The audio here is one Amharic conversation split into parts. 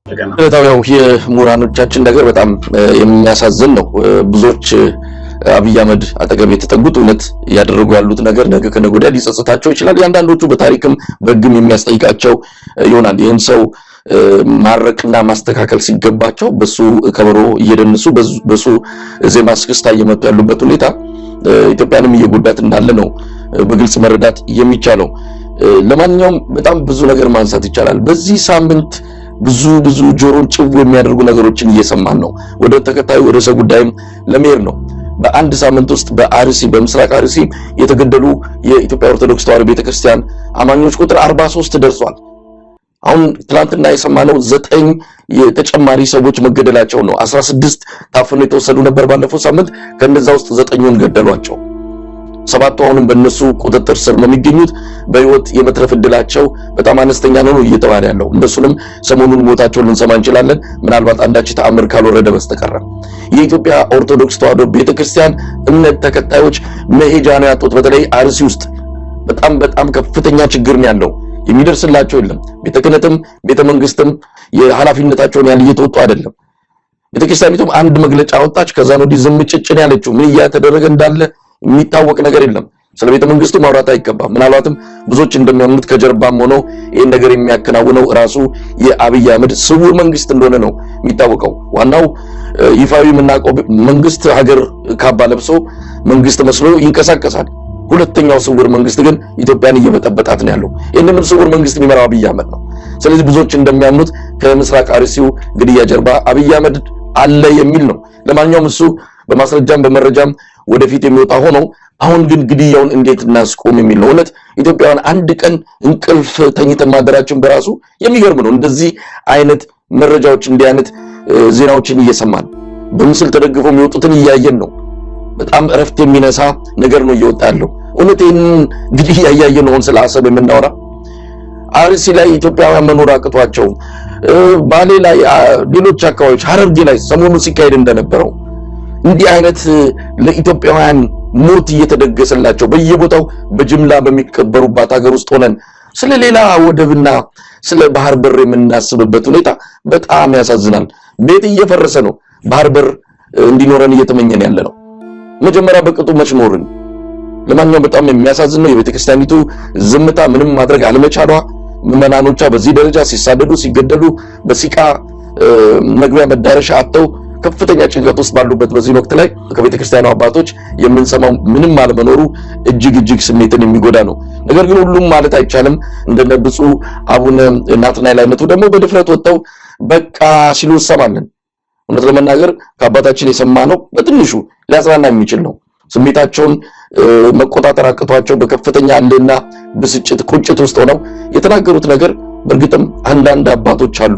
ታው የሙራኖቻችን ነገር በጣም የሚያሳዝን ነው። ብዙዎች አብይ አህመድ አጠገብ የተጠጉት እውነት ያደረጉ ያሉት ነገር ነገ ከነገ ወዲያ ሊጸጽታቸው ይችላል። ያንዳንዶቹ በታሪክም በግም የሚያስጠይቃቸው ይሆናል። ይህን ሰው ማረቅና ማስተካከል ሲገባቸው በሱ ከበሮ እየደነሱ በሱ ዜማ እስክስታ እየመጡ ያሉበት ሁኔታ ኢትዮጵያንም እየጎዳት እንዳለ ነው በግልጽ መረዳት የሚቻለው። ለማንኛውም በጣም ብዙ ነገር ማንሳት ይቻላል። በዚህ ሳምንት ብዙ ጆሮን ጭው የሚያደርጉ ነገሮችን እየሰማን ነው። ወደ ተከታዩ ርዕሰ ጉዳይም ለመሄድ ነው። በአንድ ሳምንት ውስጥ በአርሲ በምስራቅ አርሲ የተገደሉ የኢትዮጵያ ኦርቶዶክስ ተዋሕዶ ቤተክርስቲያን አማኞች ቁጥር 43 ደርሷል። አሁን ትላንትና የሰማነው 9 የተጨማሪ ሰዎች መገደላቸው ነው። 16 ታፍነው የተወሰዱ ነበር ባለፈው ሳምንት። ከነዛ ውስጥ 9ን ገደሏቸው። 7 አሁንም በእነሱ ቁጥጥር ስር ነው የሚገኙት። በህይወት የመትረፍ እድላቸው በጣም አነስተኛ ነው እየተባለ ያለው። እንደሱንም ሰሞኑን ሞታቸውን ልንሰማ እንችላለን፣ ምናልባት አንዳች ተአምር ካልወረደ በስተቀር። የኢትዮጵያ ኦርቶዶክስ ተዋሕዶ ቤተክርስቲያን እምነት ተከታዮች መሄጃ ነው ያጡት። በተለይ አርሲ ውስጥ በጣም ከፍተኛ ችግር ነው ያለው። የሚደርስላቸው የለም። ቤተ ክህነትም ቤተ መንግስትም የኃላፊነታቸውን ያህል እየተወጡ አይደለም። ቤተክርስቲያኒቱም አንድ መግለጫ አወጣች፣ ከዛ ነው ዝም ጭጭን ያለችው። ምን እያተደረገ እንዳለ የሚታወቅ ነገር የለም። ስለ ቤተ መንግስቱ ማውራት አይገባም። ምናልባትም ብዙዎች እንደሚያምኑት ከጀርባም ሆኖ ይህን ነገር የሚያከናውነው ራሱ የአብይ አህመድ ስውር መንግስት እንደሆነ ነው የሚታወቀው። ዋናው ይፋዊ የምናውቀው መንግስት ሀገር ካባ ለብሶ መንግስት መስሎ ይንቀሳቀሳል። ሁለተኛው ስውር መንግስት ግን ኢትዮጵያን እየበጠበጣት ነው ያለው። ይህንን ስውር መንግስት የሚመራው አብይ አህመድ ነው። ስለዚህ ብዙዎች እንደሚያምኑት ከምስራቅ አርሲው ግድያ ጀርባ አብይ አህመድ አለ የሚል ነው። ለማንኛውም እሱ በማስረጃም በመረጃም ወደፊት የሚወጣ ሆኖ አሁን ግን ግድያውን እንዴት እናስቆም የሚል ነው። እውነት ኢትዮጵያውያን አንድ ቀን እንቅልፍ ተኝተን ማደራችን በራሱ የሚገርም ነው። እንደዚህ አይነት መረጃዎች እንዲህ አይነት ዜናዎችን እየሰማን በምስል ተደግፈው የሚወጡትን እያየን ነው። በጣም እረፍት የሚነሳ ነገር ነው እየወጣ ያለው። እውነት ይህንን ግድያ እያየን ነው ስለ አሰብ የምናወራ። አርሲ ላይ ኢትዮጵያውያን መኖር አቅቷቸው፣ ባሌ ላይ፣ ሌሎች አካባቢዎች ሐረርጌ ላይ ሰሞኑ ሲካሄድ እንደነበረው እንዲህ አይነት ለኢትዮጵያውያን ሞት እየተደገሰላቸው በየቦታው በጅምላ በሚቀበሩባት ሀገር ውስጥ ሆነን ስለ ሌላ ወደብና ስለ ባህር በር የምናስብበት ሁኔታ በጣም ያሳዝናል። ቤት እየፈረሰ ነው። ባህር በር እንዲኖረን እየተመኘን ያለ ነው። መጀመሪያ በቅጡ መች ኖርን? ለማንኛውም በጣም የሚያሳዝን ነው የቤተክርስቲያኒቱ ዝምታ፣ ምንም ማድረግ አለመቻሏ። ምዕመናኖቿ በዚህ ደረጃ ሲሳደዱ ሲገደሉ በሲቃ መግቢያ መዳረሻ አጥተው ከፍተኛ ጭንቀት ውስጥ ባሉበት በዚህ ወቅት ላይ ከቤተክርስቲያኑ አባቶች የምንሰማው ምንም አለመኖሩ እጅግ ስሜትን የሚጎዳ ነው። ነገር ግን ሁሉም ማለት አይቻልም። እንደነ ብፁዕ አቡነ ናትናኤል አይነቱ ደግሞ በድፍረት ወጥተው በቃ ሲሉ እንሰማለን። እውነት ለመናገር ከአባታችን የሰማነው በትንሹ ሊያጽናና የሚችል ነው። ስሜታቸውን መቆጣጠር አቅቷቸው በከፍተኛ እልህና ብስጭት ቁጭት ውስጥ ሆነው የተናገሩት ነገር በእርግጥም አንዳንድ አባቶች አሉ።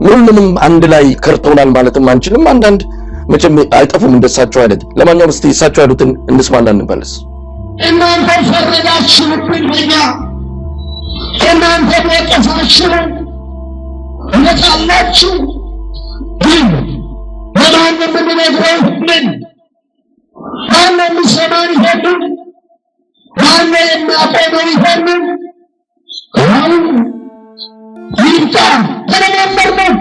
ምንም አንድ ላይ ከርተውናል ማለትም አንችልም። አንዳንድ መቼም አይጠፉም እንደሳቸው አይነት። ለማንኛውም እስቲ እሳቸው ያሉትን እንስማና እንመለስ። እናንተ ፈረዳችሁብን፣ እናንተ ወቀሳችሁ፣ እነታላችሁ ግን ለማን የምንነግረው ምን? ማን የሚሰማን ይሄንን? ማን የሚያቆመን ይሄንን? ይልቃ ተነጋገርነው።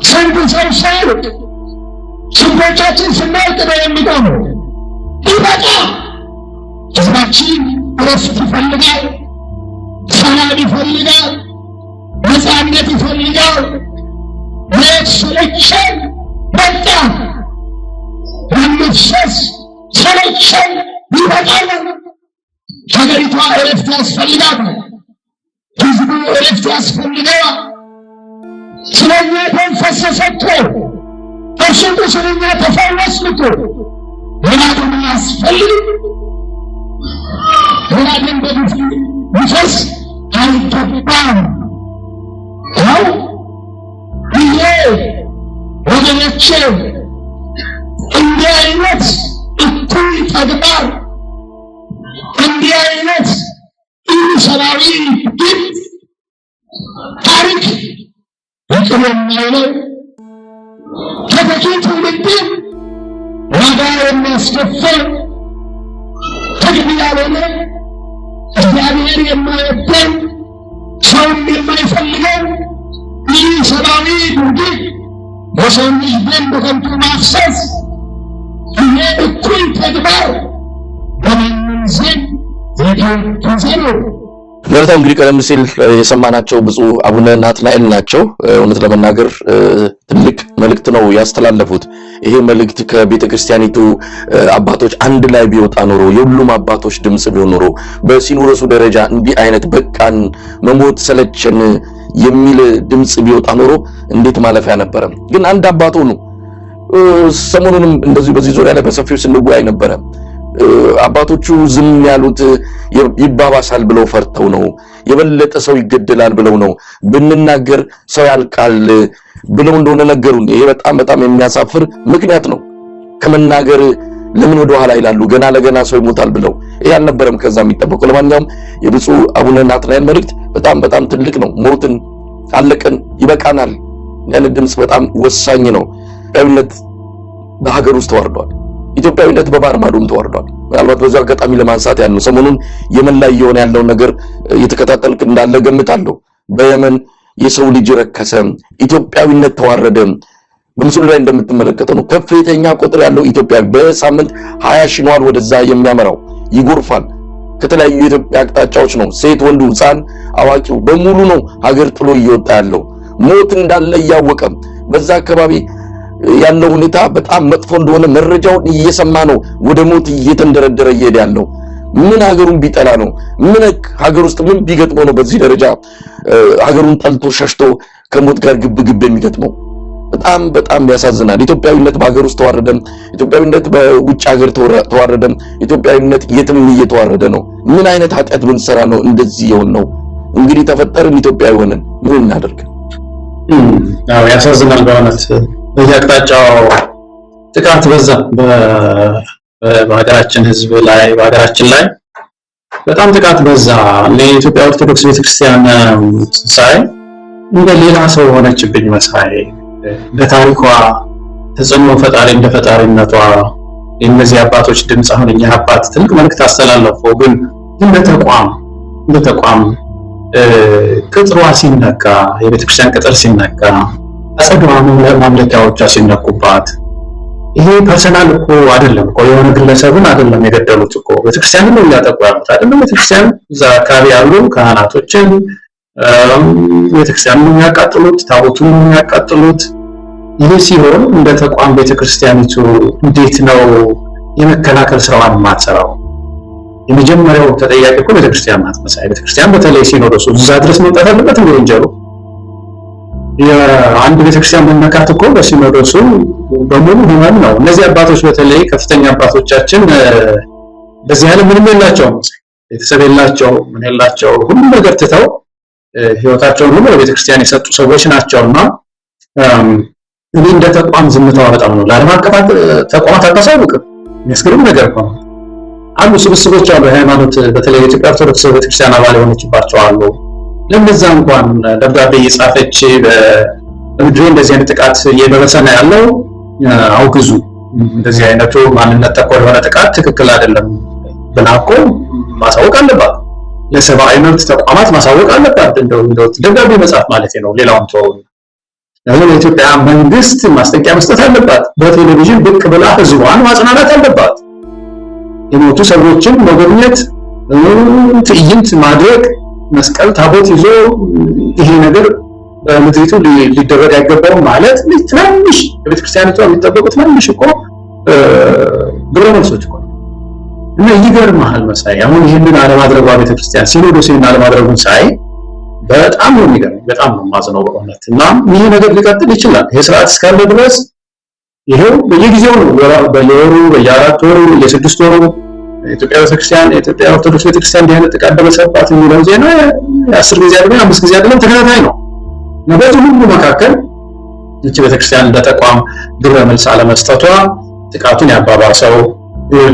ስንት ሰው ሳይወጥ ስንቶቻችን ስናውቅ ነው የሚቆመው። ይበቃ። ህዝባችን እረፍት ይፈልጋል፣ ሰላም ይፈልጋል፣ ነፃነት ይፈልጋል። ሞት ሰለቸን፣ በቃ መመፍሰስ ሰለቸን፣ ይበቃል። ሀገሪቷ እረፍት ያስፈልጋል። ህዝቡ እረፍት ያስፈልገዋል። ስለኛ ደም ፈሰሰ እኮ እርሱ ስለኛ ተፈወስን እኮ። ሌላ ደም አያስፈልግም። ሌላ ደም ሊፈስ አይገባም። ያው ይሄ ወገኖቼ እንዲህ አይነት እኩይ ተግባር፣ እንዲህ አይነት ኢሰብአዊ ግን ታሪክ ይቅር የማይለው ተተኪ ትውልድን ዋጋ የሚያስከፍል ተገቢ ያልሆነ እግዚአብሔር የማይወደው ሰውም የማይፈልገው ይህ ሰብአዊ ድርጊት የሰው ልጅ ደም በከንቱ ማፍሰስ ይሄ እኩል ተግባር በማንም ዘንድ የተወገዘ ነው። ለርታው እንግዲህ ቀደም ሲል የሰማናቸው ብፁዕ አቡነ ናትናኤል ናቸው። እውነት ለመናገር ትልቅ መልእክት ነው ያስተላለፉት። ይሄ መልእክት ከቤተክርስቲያኒቱ አባቶች አንድ ላይ ቢወጣ ኖሮ የሁሉም አባቶች ድምጽ ቢሆን ኖሮ በሲኖዶሱ ደረጃ እንዲህ አይነት በቃን መሞት ሰለቸን የሚል ድምጽ ቢወጣ ኖሮ እንዴት ማለፊያ ነበረ። ግን አንድ አባት ሆኑ። ሰሞኑንም እንደዚህ በዚህ ዙሪያ ላይ በሰፊው ስንወያይ ነበረ። አባቶቹ ዝም ያሉት ይባባሳል ብለው ፈርተው ነው፣ የበለጠ ሰው ይገደላል ብለው ነው፣ ብንናገር ሰው ያልቃል ብለው እንደሆነ ነገሩን። ይሄ በጣም የሚያሳፍር ምክንያት ነው። ከመናገር ለምን ወደ ኋላ ይላሉ? ገና ለገና ሰው ይሞታል ብለው ይሄ አልነበረም ከዛ የሚጠበቀው። ለማንኛውም የብፁዕ አቡነ ናትናኤል መልእክት በጣም ትልቅ ነው። ሞትን አለቀን ይበቃናል ያን ድምጽ በጣም ወሳኝ ነው። ኢትዮጵያዊነት በሀገር ውስጥ ተዋርዷል። ኢትዮጵያዊነት በባህር ማዶም ተዋርዷል። ምናልባት በዚህ አጋጣሚ ለማንሳት ያለው ሰሞኑን የመን ላይ የሆነ ያለው ነገር እየተከታተልክ እንዳለ ገምታለሁ። በየመን የሰው ልጅ ረከሰ፣ ኢትዮጵያዊነት ተዋረደ። በምስሉ ላይ እንደምትመለከተው ነው ከፍተኛ ቁጥር ያለው ኢትዮጵያዊ በሳምንት 20 ሺህ ነው ወደዛ የሚያመራው። ይጎርፋል። ከተለያዩ የኢትዮጵያ አቅጣጫዎች ነው። ሴት፣ ወንዱ፣ ሕፃን፣ አዋቂው በሙሉ ነው ሀገር ጥሎ እየወጣ ያለው። ሞት እንዳለ እያወቀ በዛ አካባቢ ያለው ሁኔታ በጣም መጥፎ እንደሆነ መረጃውን እየሰማ ነው ወደ ሞት እየተንደረደረ እየሄደ ያለው። ምን ሀገሩን ቢጠላ ነው? ምን ሀገር ውስጥ ምን ቢገጥመው ነው በዚህ ደረጃ ሀገሩን ጠልቶ ሸሽቶ ከሞት ጋር ግብ የሚገጥመው? በጣም ያሳዝናል። ኢትዮጵያዊነት በሀገር ውስጥ ተዋረደ። ኢትዮጵያዊነት በውጭ ሀገር ተዋረደ። ኢትዮጵያዊነት የትም እየተዋረደ ነው። ምን አይነት ኃጢአት ብንሰራ ነው እንደዚህ የሆን ነው? እንግዲህ ተፈጠርን ኢትዮጵያዊ ሆነን ምን እናደርግ? ያሳዝናል በእውነት በየአቅጣጫው ጥቃት በዛ። በሀገራችን ሕዝብ ላይ በሀገራችን ላይ በጣም ጥቃት በዛ። የኢትዮጵያ ኦርቶዶክስ ቤተክርስቲያን ሳይ እንደ ሌላ ሰው ሆነችብኝ መሳይ። በታሪኳ ተጽዕኖ ፈጣሪ እንደ ፈጣሪነቷ የእነዚህ አባቶች ድምፅ አሁን እኛ አባት ትልቅ መልእክት አስተላለፉ። ግን እንደ ተቋም ቅጥሯ ሲነካ፣ የቤተክርስቲያን ቅጥር ሲነካ፣ አጸዷ ማምለኪያዎቿ ሲነኩባት፣ ይሄ ፐርሰናል እኮ አይደለም እኮ የሆነ ግለሰብን አይደለም የገደሉት እኮ ቤተክርስቲያንን ነው እያጠቁ ያሉት አይደለም። ቤተክርስቲያን እዛ አካባቢ ያሉ ካህናቶችን ቤተክርስቲያንን ነው የሚያቃጥሉት፣ ታቦቱን ነው የሚያቃጥሉት። ይሄ ሲሆን እንደ ተቋም ቤተክርስቲያኒቱ እንዴት ነው የመከላከል ስራዋን የማትሰራው? የመጀመሪያው ተጠያቂ እኮ ቤተክርስቲያን ናት መሳይ። ቤተክርስቲያን በተለይ ሲኖዶሱ እዛ ድረስ መምጣት አለበት እንደ ወንጀሉ። የአንድ ቤተክርስቲያን መነካት እኮ በሲኖዶሱ በሙሉ ህመም ነው። እነዚህ አባቶች በተለይ ከፍተኛ አባቶቻችን በዚህ ዓለም ምንም የላቸውም፣ ቤተሰብ የላቸው፣ ምን የላቸው፣ ሁሉ ነገር ትተው ህይወታቸውን ሁሉ ለቤተክርስቲያን የሰጡ ሰዎች ናቸውና እንግዲህ እንደ ተቋም ዝምታዋ በጣም ነው። ለዓለም አቀፍ ተቋማት አታሳውቅም። የሚያስገርም ነገር ነው። አሉ ስብስቦች አሉ፣ ሃይማኖት በተለይ የኢትዮጵያ ኦርቶዶክስ ቤተክርስቲያን አባል የሆነችባቸው አሉ። ለነዛ እንኳን ደብዳቤ እየጻፈች በምድሬ እንደዚህ አይነት ጥቃት እየደረሰ ነው ያለው አውግዙ፣ እንደዚህ አይነቱ ማንነት ተኮር የሆነ ጥቃት ትክክል አይደለም ብላ እኮ ማሳወቅ አለባት። ለሰብአዊ መብት ተቋማት ማሳወቅ አለባት። እንደው ደብዳቤ መጻፍ ማለት ነው። ሌላውን ተወው። ለኢትዮጵያ መንግስት ማስጠንቀቂያ መስጠት አለባት። በቴሌቪዥን ብቅ ብላ ህዝቧን ማጽናናት አለባት። የሞቱ ሰዎችን መጎብኘት፣ ትዕይንት ማድረግ፣ መስቀል ታቦት ይዞ ይሄ ነገር በምድሪቱ ሊደረግ አይገባውም ማለት ትናንሽ በቤተክርስቲያኒቷ የሚጠበቁ ትናንሽ እኮ ግብረ መልሶች እኮ እና ይገርምሃል መሳይ። አሁን ይህንን አለማድረጓ ቤተክርስቲያን ሲኖዶስ ይህን አለማድረጉን ሳይ በጣም ነው የሚገርመኝ፣ በጣም ነው የማዝነው በእውነት። እና ይሄ ነገር ሊቀጥል ይችላል። ይሄ ስርዓት እስካለ ድረስ ይሄው በየጊዜው ነው፣ በየወሩ፣ በየአራት ወሩ፣ በየስድስት ወሩ የኢትዮጵያ ቤተክርስቲያን የኢትዮጵያ ኦርቶዶክስ ቤተክርስቲያን እንዲህ አይነት ጥቃት ደረሰባት የሚለው ዜና 10 ጊዜ አይደለም 5 ጊዜ አይደለም ተከታታይ ነው። በዚህ ሁሉ መካከል እቺ ቤተክርስቲያን እንደ ተቋም ግብረ መልስ አለመስጠቷ ጥቃቱን ያባባሰው፣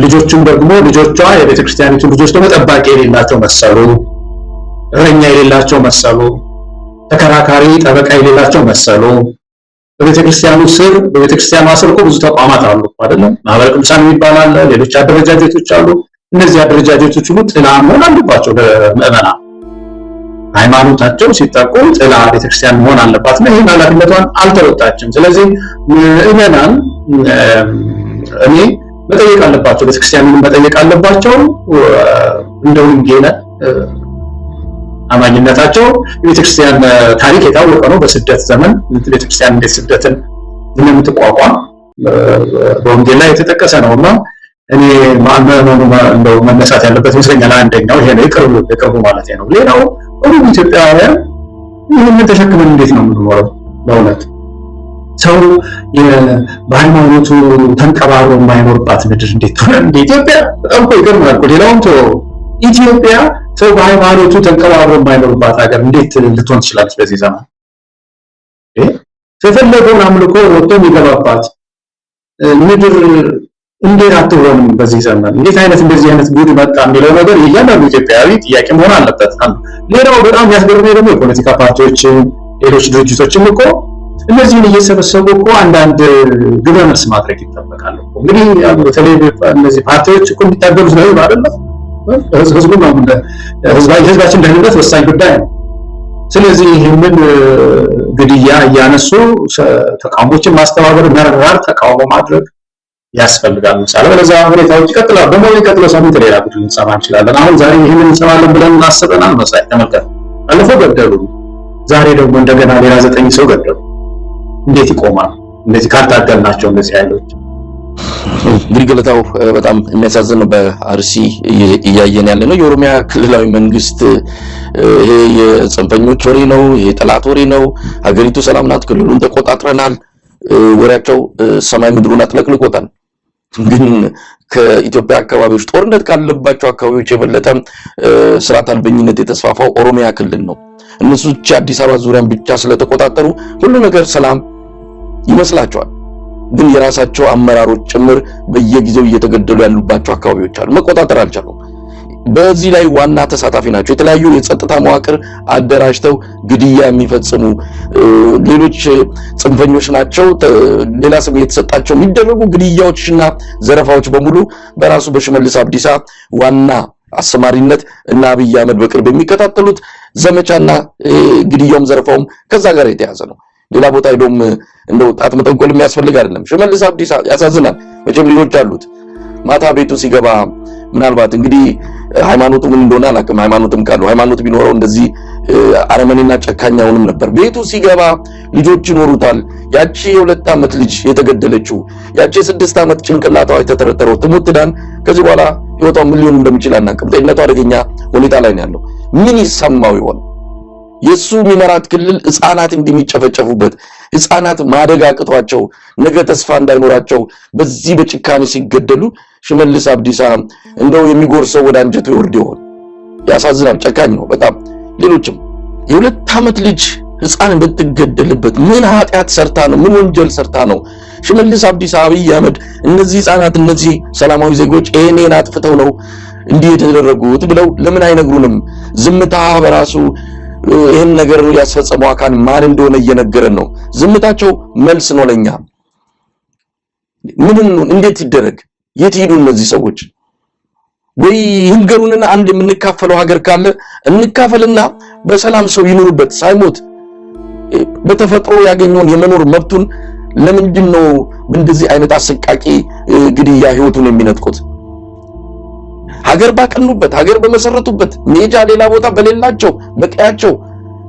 ልጆቹም ደግሞ ልጆቿ የቤተክርስቲያኒቱ ልጆች ደግሞ ጠባቂ የሌላቸው መሰሉ፣ እረኛ የሌላቸው መሰሉ፣ ተከራካሪ ጠበቃ የሌላቸው መሰሉ። በቤተክርስቲያኑ ስር በቤተክርስቲያኗ ስር እኮ ብዙ ተቋማት አሉ አይደለም? ማህበረ ቅዱሳን የሚባል አለ፣ ሌሎች አደረጃጀቶች አሉ። እነዚህ አደረጃጀቶች ሁሉ ጥላ መሆን አለባቸው ለምዕመናን። ሃይማኖታቸው ሲጠቁ ጥላ ቤተክርስቲያን መሆን አለባት እና ይህን ኃላፊነቷን አልተወጣችም። ስለዚህ ምዕመናን እኔ መጠየቅ አለባቸው፣ ቤተክርስቲያንን መጠየቅ አለባቸው። እንደ ወንጌል አማኝነታቸው የቤተክርስቲያን ታሪክ የታወቀ ነው። በስደት ዘመን ቤተክርስቲያን እንዴት ስደትን እንደምትቋቋም በወንጌል ላይ የተጠቀሰ ነውና እኔ እንደው መነሳት ያለበት ይመስለኛል። አንደኛው ይሄ ነው፣ የቅርቡ ማለት ነው። ሌላው ሁሉም ኢትዮጵያውያን ይህንን ተሸክመን እንዴት ነው የምንኖረው? በእውነት ሰው በሃይማኖቱ ተንቀባሮ የማይኖርባት ምድር እንዴት ሆነ? እንደ ኢትዮጵያ በጣም እኮ ይገርማል እኮ። ሌላውም ኢትዮጵያ ሰው በሃይማኖቱ ተንቀባሮ የማይኖርባት ሀገር እንዴት ልትሆን ትችላለች? በዚህ ዘመን የፈለገውን አምልኮ ወጥቶ የሚገባባት ምድር እንዴት አትሆንም? በዚህ ዘመን እንዴት አይነት እንደዚህ አይነት ጉድ መጣ የሚለው ነገር እያንዳንዱ ኢትዮጵያዊ ጥያቄ መሆን አለበት። ሌላው በጣም የሚያስገርመኝ ደግሞ የፖለቲካ ፓርቲዎች፣ ሌሎች ድርጅቶችም እኮ እነዚህን እየሰበሰቡ እኮ አንዳንድ ግብረ መልስ ማድረግ ይጠበቃል እኮ። እንግዲህ በተለይ እነዚህ ፓርቲዎች እኮ የሚታገሉት ነው አይደለም፣ ህዝቡ ነው። ህዝባችን ደህንነት ወሳኝ ጉዳይ ነው። ስለዚህ ይህንን ግድያ እያነሱ ተቃውሞችን ማስተባበር፣ መራር ተቃውሞ ማድረግ ያስፈልጋል። ምሳሌ በለዛ ሁኔታዎች ይቀጥላል። ደግሞ የሚቀጥለው ሳምንት ሌላ ጉድ ልንሰማ እንችላለን። አሁን ዛሬ ይህንን እንሰማለን ብለን እናስበናል መሳይ ተመልከት። ባለፈው ገደሉ፣ ዛሬ ደግሞ እንደገና ሌላ 9 ሰው ገደሉ። እንዴት ይቆማል? እንደዚህ ካልታገልናቸው እነዚህ ኃይሎች። እንግዲህ ገለታው በጣም የሚያሳዝን ነው። በአርሲ እያየን ያለ ነው። የኦሮሚያ ክልላዊ መንግስት ይሄ የጽንፈኞች ወሬ ነው፣ ይሄ ጠላት ወሬ ነው። ሀገሪቱ ሰላም ናት፣ ክልሉን ተቆጣጥረናል፣ ወሬያቸው ሰማይ ምድሩን አጥለቅልቆታል። ግን ከኢትዮጵያ አካባቢዎች ጦርነት ካለባቸው አካባቢዎች የበለጠ ስርዓት አልበኝነት የተስፋፋው ኦሮሚያ ክልል ነው። እነሱ አዲስ አበባ ዙሪያን ብቻ ስለተቆጣጠሩ ሁሉ ነገር ሰላም ይመስላቸዋል። ግን የራሳቸው አመራሮች ጭምር በየጊዜው እየተገደሉ ያሉባቸው አካባቢዎች አሉ። መቆጣጠር አልቻሉም። በዚህ ላይ ዋና ተሳታፊ ናቸው። የተለያዩ የጸጥታ መዋቅር አደራጅተው ግድያ የሚፈጽሙ ሌሎች ጽንፈኞች ናቸው። ሌላ ስም የተሰጣቸው የሚደረጉ ግድያዎችና ዘረፋዎች በሙሉ በራሱ በሽመልስ አብዲሳ ዋና አሰማሪነት እና አብይ አህመድ በቅርብ የሚከታተሉት ዘመቻና ግድያውም ዘረፋውም ከዛ ጋር የተያዘ ነው። ሌላ ቦታ ሄዶም እንደው ጣት መጠንቆል የሚያስፈልግ አይደለም። ሽመልስ አብዲሳ ያሳዝናል። መቼም ልጆች አሉት። ማታ ቤቱ ሲገባ ምናልባት እንግዲህ ሃይማኖቱ ምን እንደሆነ አላውቅም። ሃይማኖትም ካለው ሃይማኖት ቢኖረው እንደዚህ አረመኔና ጨካኛውንም ነበር። ቤቱ ሲገባ ልጆች ይኖሩታል። ያቺ የ2 ዓመት ልጅ የተገደለችው፣ ያቺ የ6 ዓመት ጭንቅላቷ የተተረተረው ትሙት ዳን ከዚህ በኋላ ህይወቷ ምን ሊሆን እንደሚችል አናውቅም። ጤንነቷ አደገኛ ሁኔታ ላይ ነው ያለው። ምን ይሰማው ይሆን? የሱ የሚመራት ክልል ህፃናት እንደሚጨፈጨፉበት፣ ህፃናት ማደግ አቅቷቸው ነገ ተስፋ እንዳይኖራቸው በዚህ በጭካኔ ሲገደሉ ሽመልስ አብዲሳ እንደው የሚጎርሰው ወደ አንጀቱ ይወርድ ይሆን? ያሳዝናል። ጨካኝ ነው በጣም። ሌሎችም የ2 ዓመት ልጅ ህፃን እንድትገደልበት ምን ኃጢአት ሰርታ ነው? ምን ወንጀል ሰርታ ነው? ሽመልስ አብዲሳ፣ አብይ አህመድ እነዚህ ህፃናት እነዚህ ሰላማዊ ዜጎች ይሄንን አጥፍተው ነው እንዲህ የተደረጉት ብለው ለምን አይነግሩንም? ዝምታ በራሱ ይሄን ነገር ያስፈጸመው አካል ማን እንደሆነ እየነገረን ነው። ዝምታቸው መልስ ነው ለኛ። ምን እንዴት ይደረግ? የት ሄዱ እነዚህ ሰዎች? ወይ ይንገሩንና አንድ የምንካፈለው ሀገር ካለ እንካፈልና በሰላም ሰው ይኖርበት ሳይሞት በተፈጥሮ ያገኘውን የመኖር መብቱን ለምንድን ነው እንደዚህ አይነት አሰቃቂ ግድያ ህይወቱን የሚነጥቁት? ሀገር ባቀኑበት ሀገር በመሰረቱበት ሜጃ ሌላ ቦታ በሌላቸው በቀያቸው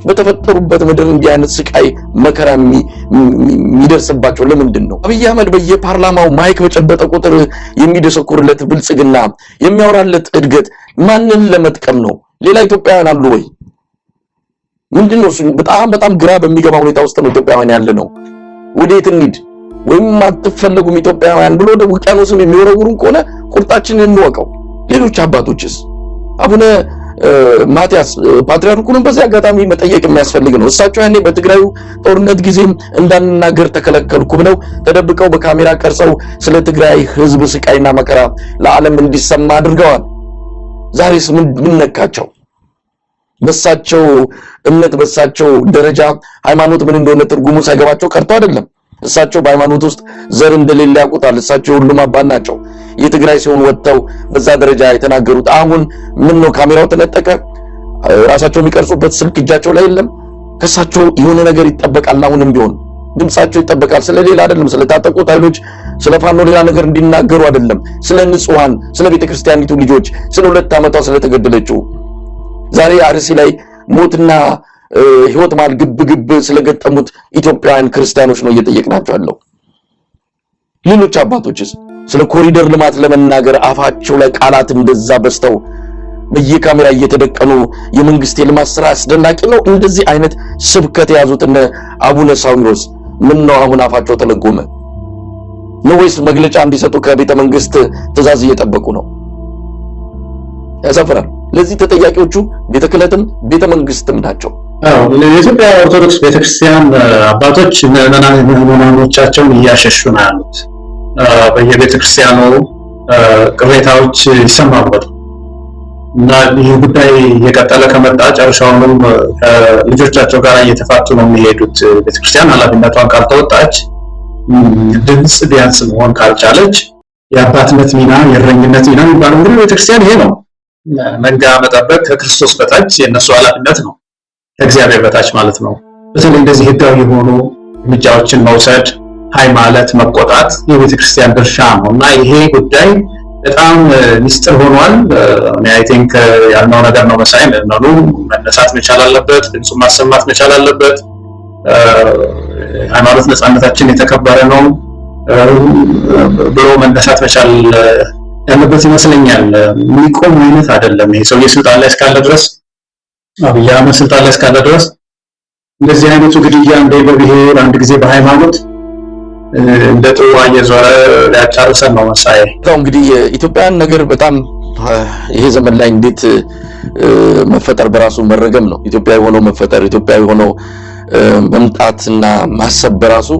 በተፈጠሩበት ምድር እንዲህ አይነት ስቃይ መከራ የሚደርስባቸው ለምንድን ነው? አብይ አህመድ በየፓርላማው ማይክ በጨበጠ ቁጥር የሚደሰኩርለት ብልጽግና የሚያወራለት እድገት ማንን ለመጥቀም ነው? ሌላ ኢትዮጵያውያን አሉ ወይ? ምንድነው? በጣም ግራ በሚገባ ሁኔታ ውስጥ ነው ኢትዮጵያውያን ያለ ነው። ወዴት እንሂድ? ወይም አትፈለጉም ኢትዮጵያውያን ብሎ ወደ ውቅያኖስም የሚወረውሩን ከሆነ ቁርጣችንን እንወቀው። ሌሎች አባቶችስ? አቡነ ማቲያስ ፓትርያርኩንም በዚህ አጋጣሚ መጠየቅ የሚያስፈልግ ነው። እሳቸው ያኔ በትግራዩ ጦርነት ጊዜም እንዳንናገር ተከለከልኩ ብለው ተደብቀው በካሜራ ቀርጸው ስለ ትግራይ ህዝብ ስቃይና መከራ ለዓለም እንዲሰማ አድርገዋል። ዛሬስ ምን ነካቸው? በሳቸው እምነት በሳቸው ደረጃ ሃይማኖት ምን እንደሆነ ትርጉሙ ሳይገባቸው ቀርቶ አይደለም። እሳቸው በሃይማኖት ውስጥ ዘር እንደሌለ ያውቁታል። እሳቸው ሁሉም አባት ናቸው። የትግራይ ሲሆን ወጥተው በዛ ደረጃ የተናገሩት አሁን ምን ነው? ካሜራው ተነጠቀ። ራሳቸው የሚቀርጹበት ስልክ እጃቸው ላይ የለም። ከሳቸው የሆነ ነገር ይጠበቃል። አሁንም ቢሆን ድምጻቸው ይጠበቃል። ስለሌላ አይደለም፣ ስለታጠቁት ኃይሎች ስለ ፋኖ ሌላ ነገር እንዲናገሩ አይደለም፣ ስለ ንጹሃን፣ ስለ ቤተክርስቲያኒቱ ልጆች፣ ስለ 2 ዓመቷ ስለተገደለችው ዛሬ አርሲ ላይ ሞትና ህይወት ማል ግብ ስለገጠሙት ኢትዮጵያውያን ክርስቲያኖች ነው እየጠየቅናቸው ያለው። ሌሎች አባቶችስ ስለ ኮሪደር ልማት ለመናገር አፋቸው ላይ ቃላት እንደዛ በስተው በየካሜራ እየተደቀኑ የመንግስት የልማት ስራ አስደናቂ ነው እንደዚህ አይነት ስብከት የያዙት እነ አቡነ ሳዊሮስ ምን ነው አሁን አፋቸው ተለጎመ ነው ወይስ መግለጫ እንዲሰጡ ከቤተ መንግስት ትእዛዝ እየጠበቁ ነው? ያሳፍራል። ለዚህ ተጠያቂዎቹ ቤተ ክህነትም ቤተ መንግስትም ናቸው። የኢትዮጵያ ኦርቶዶክስ ቤተክርስቲያን አባቶች ምዕመናኖቻቸውን እያሸሹ ነው ያሉት። በየቤተክርስቲያኑ ቅሬታዎች ይሰማሉ እና ይህ ጉዳይ እየቀጠለ ከመጣ ጨርሻውንም ከልጆቻቸው ጋር እየተፋቱ ነው የሚሄዱት። ቤተክርስቲያን ኃላፊነቷን ካልተወጣች፣ ድምፅ ቢያንስ መሆን ካልቻለች፣ የአባትነት ሚና የእረኝነት ሚና የሚባለው እንግዲህ ቤተክርስቲያን ይሄ ነው። መንጋ መጠበቅ ከክርስቶስ በታች የነሱ ኃላፊነት ነው፣ ከእግዚአብሔር በታች ማለት ነው። በተለይ እንደዚህ ህጋዊ የሆኑ እርምጃዎችን መውሰድ፣ ሃይ ማለት፣ መቆጣት የቤተክርስቲያን ድርሻ ነው እና ይሄ ጉዳይ በጣም ሚስጥር ሆኗል። እኔ አይ ቲንክ ያልነው ነገር ነው መሳይ ምዕመኑ መነሳት መቻል አለበት፣ ድምፁን ማሰማት መቻል አለበት። ሃይማኖት ነፃነታችን የተከበረ ነው ብሎ መነሳት መቻል ያለበት ይመስለኛል። የሚቆም አይነት አይደለም። ይሄ ሰውዬ ስልጣን ላይ እስካለ ድረስ አብይ አህመድ ስልጣን ላይ እስካለ ድረስ እንደዚህ አይነቱ ግድያ እንደ በብሔር አንድ ጊዜ በሃይማኖት እንደ ጥዋ እየዞረ ያጫርሰን ነው መሳይ። እንግዲህ የኢትዮጵያን ነገር በጣም ይሄ ዘመን ላይ እንዴት መፈጠር በራሱ መረገም ነው። ኢትዮጵያዊ ሆኖ መፈጠር፣ ኢትዮጵያዊ ሆኖ መምጣትና ማሰብ በራሱ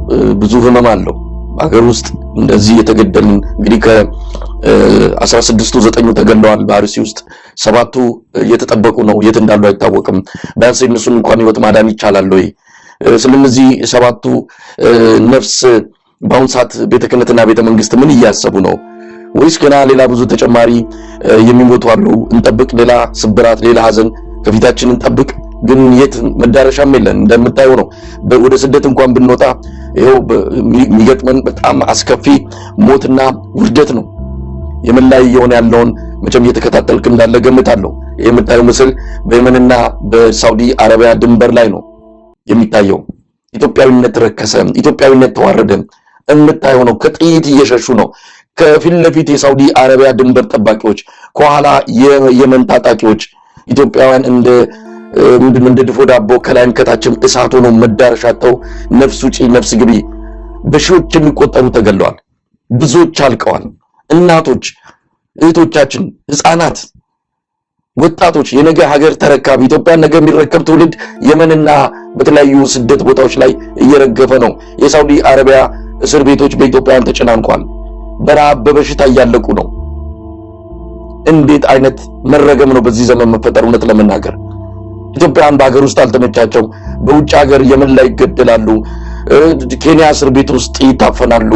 ብዙ ህመም አለው። ሀገር ውስጥ እንደዚህ የተገደልን እንግዲህ ከ16ቱ 9ኙ ተገለዋል። በአርሲ ውስጥ 7ቱ እየተጠበቁ ነው፣ የት እንዳሉ አይታወቅም። ቢያንስ እነሱን እንኳን ህይወት ማዳን ይቻላል ወይ? ስለዚህ 7ቱ ነፍስ በአሁኑ ሰዓት ቤተ ክህነትና ቤተ መንግስት ምን እያሰቡ ነው? ወይስ ገና ሌላ ብዙ ተጨማሪ የሚሞቱ አሉ? እንጠብቅ፣ ሌላ ስብራት፣ ሌላ ሀዘን ከፊታችን እንጠብቅ። ግን የት መዳረሻም የለን። እንደምታየው ነው። ወደ ስደት እንኳን ብንወጣ ይሄው የሚገጥመን በጣም አስከፊ ሞትና ውርደት ነው። የምን ላይ እየሆነ ያለውን መቼም እየተከታተልክ እንዳለ ገምታለሁ። የምታየው ምስል በየመንና በሳውዲ አረቢያ ድንበር ላይ ነው የሚታየው። ኢትዮጵያዊነት ረከሰ፣ ኢትዮጵያዊነት ተዋረደ። የምታየው ነው። ከጥይት እየሸሹ ነው። ከፊት ለፊት የሳውዲ አረቢያ ድንበር ጠባቂዎች፣ ከኋላ የየመን ታጣቂዎች። ኢትዮጵያውያን እንደ ድፎ ዳቦ ከላይም ከታችም እሳት ሆነው መዳረሻተው ነፍስ ውጪ ነፍስ ግቢ። በሺዎች የሚቆጠሩ ተገለዋል። ብዙዎች አልቀዋል። እናቶች፣ እህቶቻችን፣ ህፃናት፣ ወጣቶች፣ የነገ ሀገር ተረካቢ ኢትዮጵያን ነገ የሚረከብ ትውልድ የመንና በተለያዩ ስደት ቦታዎች ላይ እየረገፈ ነው። የሳውዲ አረቢያ እስር ቤቶች በኢትዮጵያውያን ተጨናንቋል። በረሃብ በበሽታ እያለቁ ነው። እንዴት አይነት መረገም ነው በዚህ ዘመን መፈጠር! እውነት ለመናገር ኢትዮጵያውያን በሀገር ውስጥ አልተመቻቸው፣ በውጭ ሀገር የመን ላይ ይገደላሉ፣ ኬንያ እስር ቤት ውስጥ ይታፈናሉ፣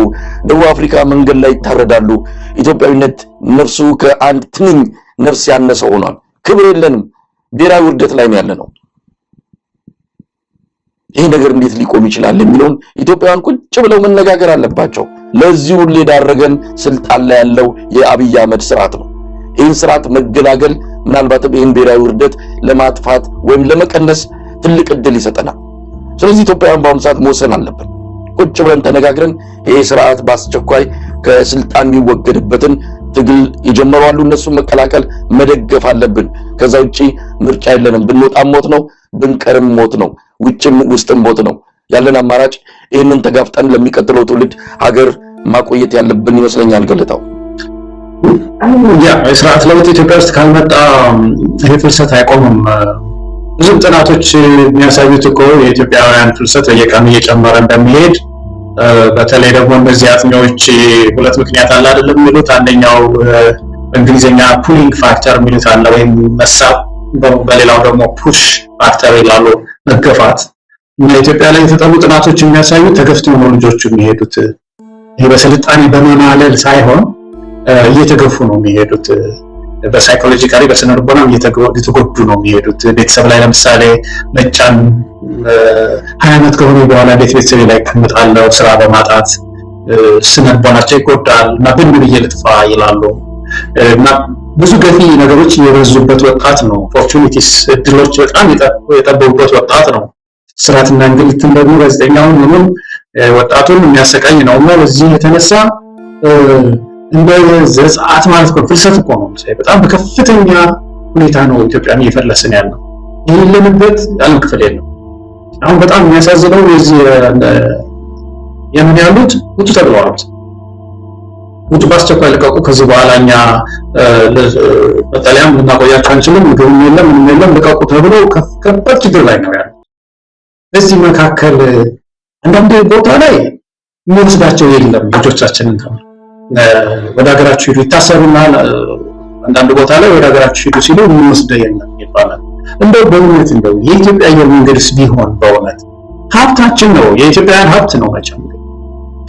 ደቡብ አፍሪካ መንገድ ላይ ይታረዳሉ። ኢትዮጵያዊነት ነፍሱ ከአንድ ትንኝ ነፍስ ያነሰ ሆኗል። ክብር የለንም። ብሔራዊ ውርደት ላይ ነው ያለነው። ይሄ ነገር እንዴት ሊቆም ይችላል የሚለውን ኢትዮጵያውያን ቁጭ ብለው መነጋገር አለባቸው። ለዚህ ሁሉ የዳረገን ስልጣን ላይ ያለው የአብይ አህመድ ስርዓት ነው። ይህን ስርዓት መገላገል ምናልባትም ይህን ብሔራዊ ውርደት ለማጥፋት ወይም ለመቀነስ ትልቅ እድል ይሰጠናል። ስለዚህ ኢትዮጵያውያን በአሁኑ ሰዓት መወሰን አለብን። ቁጭ ብለን ተነጋግረን ይሄ ስርዓት በአስቸኳይ ከስልጣን የሚወገድበትን ትግል የጀመሩ አሉ። እነሱን መቀላቀል መደገፍ አለብን። ከዛ ውጪ ምርጫ የለንም። ብንወጣም ሞት ነው፣ ብንቀርም ሞት ነው፣ ውጭም ውስጥም ሞት ነው። ያለን አማራጭ ይህንን ተጋፍጠን ለሚቀጥለው ትውልድ ሀገር ማቆየት ያለብን ይመስለኛል። ገለታው የስርዓት ለውጥ ኢትዮጵያ ውስጥ ካልመጣ ይሄ ፍልሰት አይቆምም። ብዙ ጥናቶች የሚያሳዩት እኮ የኢትዮጵያውያን ፍልሰት በየቀኑ እየጨመረ እንደሚሄድ፣ በተለይ ደግሞ እነዚህ አጥኚዎች ሁለት ምክንያት አለ አይደለም የሚሉት። አንደኛው በእንግሊዝኛ ፑሊንግ ፋክተር የሚሉት አለ፣ ወይም መሳብ፣ በሌላው ደግሞ ፑሽ ፋክተር ይላሉ፣ መገፋት። እና ኢትዮጵያ ላይ የተጠኑ ጥናቶች የሚያሳዩት ተገፍተው ነው ልጆቹ የሚሄዱት። ይሄ በስልጣኔ በመማለል ሳይሆን እየተገፉ ነው የሚሄዱት። በሳይኮሎጂካሊ በስነ ልቦና እየተጎዱ ነው የሚሄዱት። ቤተሰብ ላይ ለምሳሌ መጫን 20 ዓመት ከሆነ በኋላ ቤተሰብ ላይ ቀምጣለው ስራ በማጣት ስነ ልቦናቸው ይጎዳል እና ብን ብዬ ልጥፋ ይላሉ እና ብዙ ገፊ ነገሮች የበዙበት ወጣት ነው። ኦፖርቹኒቲስ እድሎች በጣም የጠበቡበት ወጣት ነው። ስራትና እንግልትን ደግሞ ጋዜጠኛውን ምንም ወጣቱን የሚያሰቃይ ነው እና በዚህ የተነሳ እንደ ዘጻት ማለት ነው ፍልሰት እኮ ነው። በጣም በከፍተኛ ሁኔታ ነው ኢትዮጵያን እየፈለስን ያለው። ይህን ለምንበት ያለው ክፍል የለም። አሁን በጣም የሚያሳዝነው የዚህ የምን ያሉት ውጡ ተብለዋል። ውጡ በአስቸኳይ ልቀቁ፣ ከዚህ በኋላ እኛ በጣሊያን ልናቆያቸው አንችልም፣ ምግብ የለም ምንም የለም ልቀቁ ተብሎ ከባድ ችግር ላይ ነው ያለው። በዚህ መካከል አንዳንድ ቦታ ላይ የሚወስዳቸው የለም ልጆቻችንን ተባለ ወደ ሀገራችሁ ሂዱ ይታሰሩና አንዳንድ ቦታ ላይ ወደ ሀገራችሁ ሂዱ ሲሉ የሚወስደው የለም ይባላል። እንደው በእውነት እንደው የኢትዮጵያ አየር መንገድስ ቢሆን በእውነት ሀብታችን ነው፣ የኢትዮጵያውያን ሀብት ነው። መቼም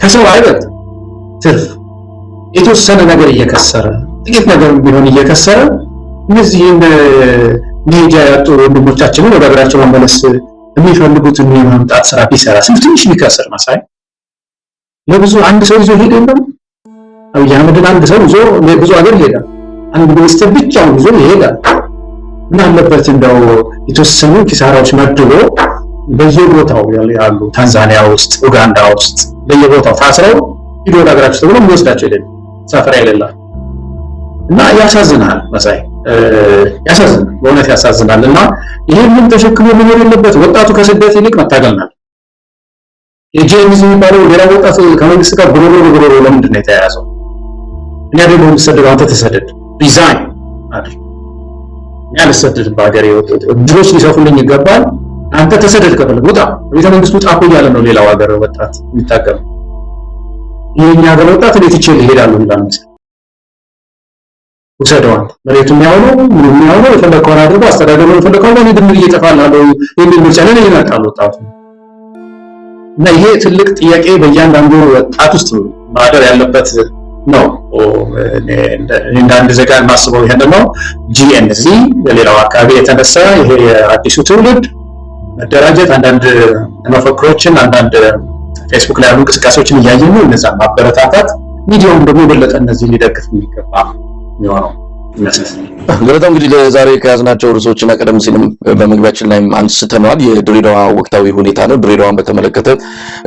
ከሰው አይበልጥ ትርፍ የተወሰነ ነገር እየከሰረ ጥቂት ነገር ቢሆን እየከሰረ እነዚህን መሄጃ ያጡ ወንድሞቻችንን ወደ ሀገራቸው መመለስ የሚፈልጉትን የማምጣት ስራ ቢሰራ ትንሽ ቢከስር መሳይ ለብዙ አንድ ሰው ይዞ ሄደ እንደው አብይ አህመድን አንድ ሰው ይዞ ብዙ ሀገር ይሄዳል። አንድ ሚኒስትር ብቻውን ይዞ ይሄዳል። ምን አለበት እንደው የተወሰኑ ኪሳራዎች መድቦ በየቦታው ያሉ ታንዛኒያ ውስጥ ኡጋንዳ ውስጥ በየቦታው ታስረው ሂዶ ወደ ሀገራቸው ተብሎ የሚወስዳቸው ይደል ሰፈራ ይላል እና ያሳዝናል መሳይ ያሳዝናል፣ በእውነት ያሳዝናል። እና ይሄንን ተሸክሞ መኖር የለበት ወጣቱ ከስደት ይልቅ መታገልናል። የጄምስ የሚባለው ሌላ ወጣት ከመንግስት ጋር ጉሮሮ ለምንድን ነው የተያያዘው? እኔ አይደለም የምሰደደው፣ አንተ ተሰደድ ሪዛይን አድርግ። እኔ አልሰደድም፣ በሀገሬ ድሮች ሊሰፉልኝ ይገባል። አንተ ተሰደድ፣ ከፈለግ ውጣ፣ ቤተ መንግስቱ ውጣ እኮ እያለ ነው ሌላው ሀገር ወጣት የሚታገለው። የኛ ሀገር ወጣት እንዴት ይችል ይሄዳሉ ይላል መሰለኝ። ውሰደው አንተ መሬቱ የሚያውለው ምንም የሚያውለው የፈለከውን አድርጎ አስተዳደሩ የፈለከውን ነው ድምር እየጠፋላሉ የሚል ምርጫ ላይ ይመጣሉ ወጣቱ። እና ይሄ ትልቅ ጥያቄ በእያንዳንዱ ወጣት ውስጥ ማደር ያለበት ነው። እንደ አንድ ዜጋ የማስበው ይሄን ነው። ጂኤንዚ በሌላው አካባቢ የተነሳ ይሄ የአዲሱ ትውልድ መደራጀት፣ አንዳንድ መፈክሮችን አንዳንድ ፌስቡክ ላይ ያሉ እንቅስቃሴዎችን እያየን ነው። እነዛን ማበረታታት፣ ሚዲያውም ደግሞ የበለጠ እነዚህ ሊደግፍ የሚገባ የሚሆነው ይመስላል። በጣም እንግዲህ ለዛሬ ከያዝናቸው ርዕሶችና ቀደም ሲልም በመግቢያችን ላይ አንስተናል የድሬዳዋ ወቅታዊ ሁኔታ ነው። ድሬዳዋን በተመለከተ